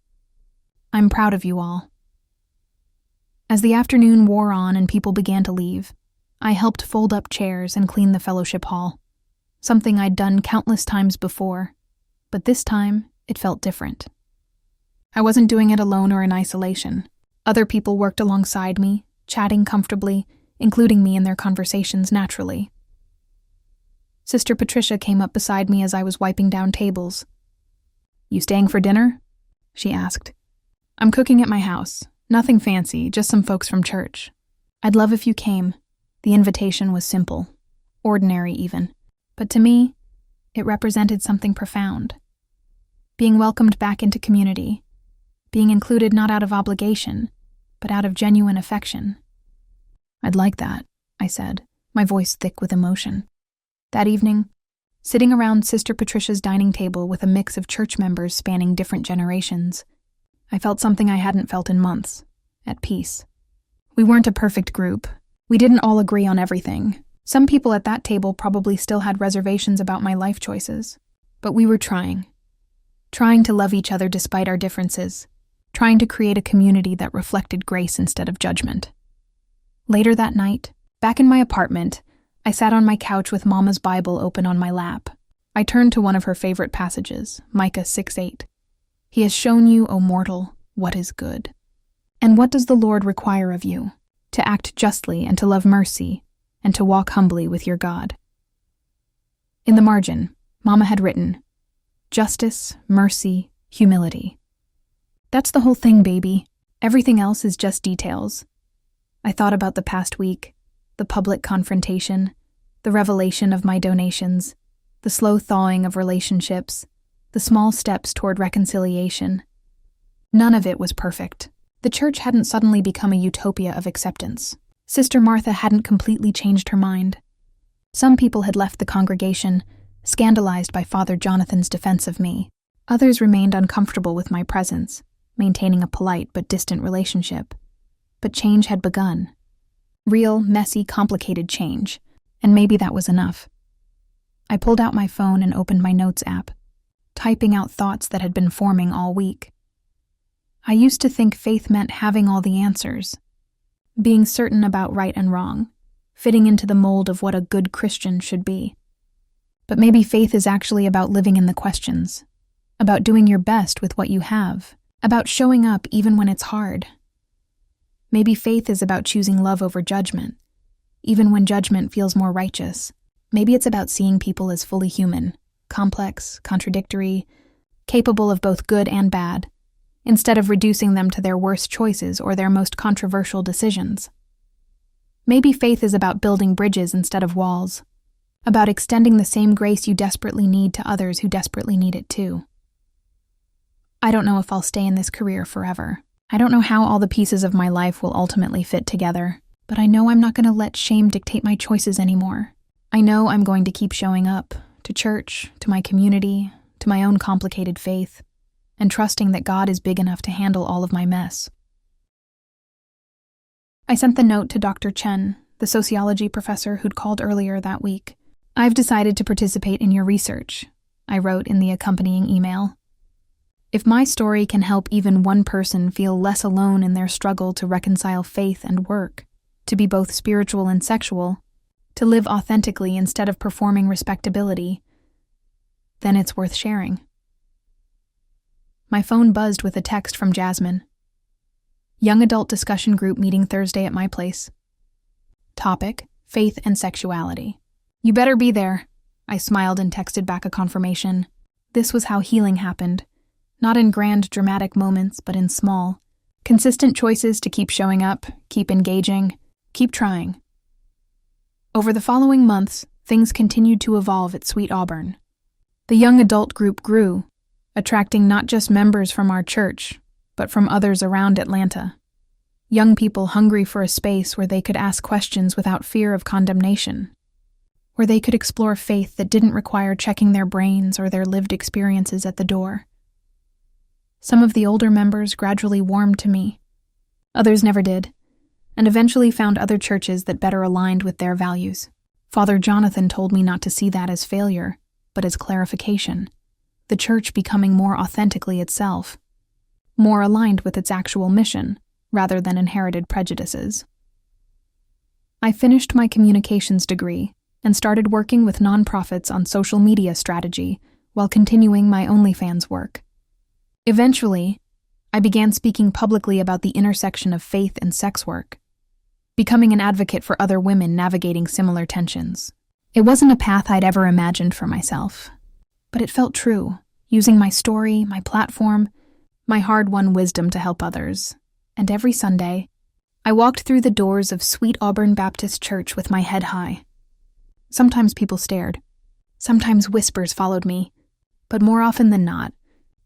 I'm proud of you all." As the afternoon wore on and people began to leave, I helped fold up chairs and clean the fellowship hall, something I'd done countless times before, but this time it felt different. I wasn't doing it alone or in isolation. Other people worked alongside me, chatting comfortably, including me in their conversations naturally. Sister Patricia came up beside me as I was wiping down tables. "You staying for dinner?" she asked. "I'm cooking at my house. Nothing fancy, just some folks from church. I'd love if you came." The invitation was simple, ordinary even, but to me, it represented something profound. Being welcomed back into community, being included not out of obligation, but out of genuine affection. "I'd like that," I said, my voice thick with emotion. That evening, sitting around Sister Patricia's dining table with a mix of church members spanning different generations, I felt something I hadn't felt in months, at peace. We weren't a perfect group. We didn't all agree on everything. Some people at that table probably still had reservations about my life choices. But we were trying to love each other despite our differences, trying to create a community that reflected grace instead of judgment. Later that night, back in my apartment, I sat on my couch with Mama's Bible open on my lap. I turned to one of her favorite passages, Micah 6:8. "He has shown you, O mortal, what is good. And what does the Lord require of you? To act justly and to love mercy, and to walk humbly with your God." In the margin, Mama had written, "Justice, mercy, humility. That's the whole thing, baby. Everything else is just details." I thought about the past week, the public confrontation, the revelation of my donations, the slow thawing of relationships, the small steps toward reconciliation. None of it was perfect. The church hadn't suddenly become a utopia of acceptance. Sister Martha hadn't completely changed her mind. Some people had left the congregation, scandalized by Father Jonathan's defense of me. Others remained uncomfortable with my presence, maintaining a polite but distant relationship. But change had begun. Real, messy, complicated change, and maybe that was enough. I pulled out my phone and opened my notes app, typing out thoughts that had been forming all week. I used to think faith meant having all the answers, being certain about right and wrong, fitting into the mold of what a good Christian should be. But maybe faith is actually about living in the questions, about doing your best with what you have, about showing up even when it's hard. Maybe faith is about choosing love over judgment, even when judgment feels more righteous. Maybe it's about seeing people as fully human, complex, contradictory, capable of both good and bad, instead of reducing them to their worst choices or their most controversial decisions. Maybe faith is about building bridges instead of walls, about extending the same grace you desperately need to others who desperately need it too. I don't know if I'll stay in this career forever. I don't know how all the pieces of my life will ultimately fit together, but I know I'm not going to let shame dictate my choices anymore. I know I'm going to keep showing up, to church, to my community, to my own complicated faith, and trusting that God is big enough to handle all of my mess. I sent the note to Dr. Chen, the sociology professor who'd called earlier that week. "I've decided to participate in your research," I wrote in the accompanying email. "If my story can help even one person feel less alone in their struggle to reconcile faith and work, to be both spiritual and sexual, to live authentically instead of performing respectability, then it's worth sharing." My phone buzzed with a text from Jasmine. "Young adult discussion group meeting Thursday at my place. Topic, faith and sexuality. You better be there." I smiled and texted back a confirmation. This was how healing happened. Not in grand, dramatic moments, but in small, consistent choices to keep showing up, keep engaging, keep trying. Over the following months, things continued to evolve at Sweet Auburn. The young adult group grew, attracting not just members from our church, but from others around Atlanta. Young people hungry for a space where they could ask questions without fear of condemnation, where they could explore faith that didn't require checking their brains or their lived experiences at the door. Some of the older members gradually warmed to me. Others never did, and eventually found other churches that better aligned with their values. Father Jonathan told me not to see that as failure, but as clarification. The church becoming more authentically itself, more aligned with its actual mission, rather than inherited prejudices. I finished my communications degree and started working with nonprofits on social media strategy while continuing my OnlyFans work. Eventually, I began speaking publicly about the intersection of faith and sex work, becoming an advocate for other women navigating similar tensions. It wasn't a path I'd ever imagined for myself, but it felt true, using my story, my platform, my hard-won wisdom to help others. And every Sunday, I walked through the doors of Sweet Auburn Baptist Church with my head high. Sometimes people stared. Sometimes whispers followed me. But more often than not,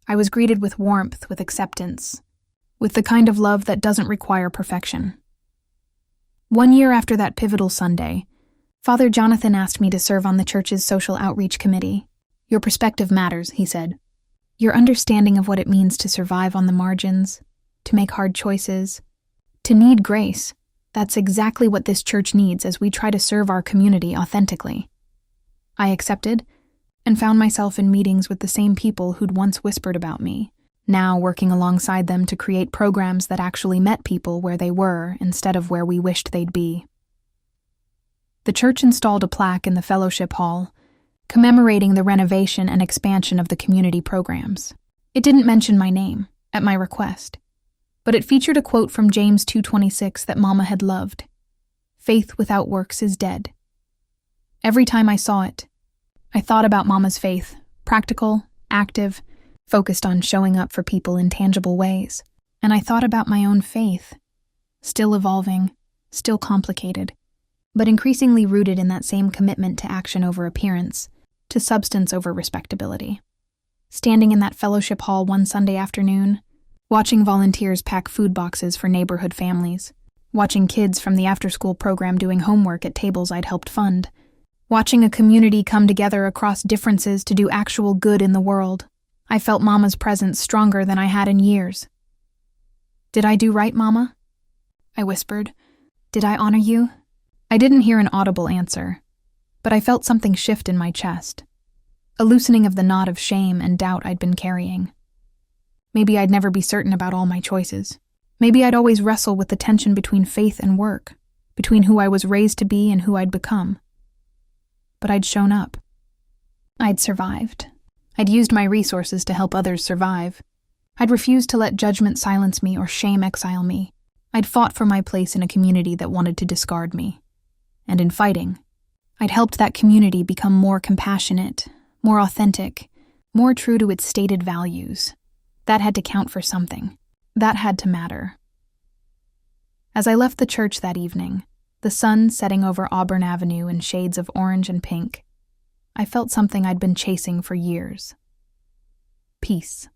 I was greeted with warmth, with acceptance, with the kind of love that doesn't require perfection. 1 year after that pivotal Sunday, Father Jonathan asked me to serve on the church's social outreach committee. "Your perspective matters," he said. "Your understanding of what it means to survive on the margins, to make hard choices, to need grace. That's exactly what this church needs as we try to serve our community authentically." I accepted, and found myself in meetings with the same people who'd once whispered about me, now working alongside them to create programs that actually met people where they were instead of where we wished they'd be. The church installed a plaque in the fellowship hall, commemorating the renovation and expansion of the community programs. It didn't mention my name, at my request, but it featured a quote from James 2:26 that Mama had loved. "Faith without works is dead." Every time I saw it, I thought about Mama's faith, practical, active, focused on showing up for people in tangible ways. And I thought about my own faith, still evolving, still complicated, but increasingly rooted in that same commitment to action over appearance, to substance over respectability. Standing in that fellowship hall one Sunday afternoon, watching volunteers pack food boxes for neighborhood families, watching kids from the after-school program doing homework at tables I'd helped fund, watching a community come together across differences to do actual good in the world, I felt Mama's presence stronger than I had in years. "Did I do right, Mama?" I whispered. "Did I honor you?" I didn't hear an audible answer, but I felt something shift in my chest, a loosening of the knot of shame and doubt I'd been carrying. Maybe I'd never be certain about all my choices. Maybe I'd always wrestle with the tension between faith and work, between who I was raised to be and who I'd become. But I'd shown up. I'd survived. I'd used my resources to help others survive. I'd refused to let judgment silence me or shame exile me. I'd fought for my place in a community that wanted to discard me. And in fighting, I'd helped that community become more compassionate, more authentic, more true to its stated values. That had to count for something. That had to matter. As I left the church that evening, the sun setting over Auburn Avenue in shades of orange and pink, I felt something I'd been chasing for years. Peace.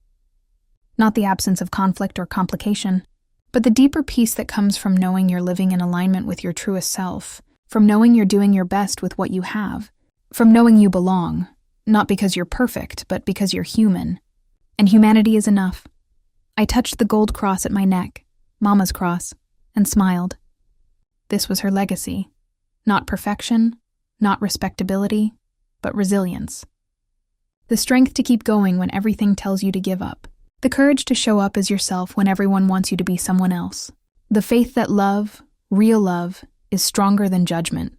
Not the absence of conflict or complication, but the deeper peace that comes from knowing you're living in alignment with your truest self, from knowing you're doing your best with what you have, from knowing you belong, not because you're perfect, but because you're human. And humanity is enough. I touched the gold cross at my neck, Mama's cross, and smiled. This was her legacy. Not perfection, not respectability, but resilience. The strength to keep going when everything tells you to give up. The courage to show up as yourself when everyone wants you to be someone else. The faith that love, real love, is stronger than judgment.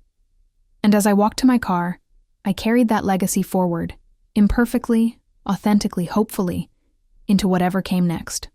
And as I walked to my car, I carried that legacy forward, imperfectly, authentically, hopefully, into whatever came next.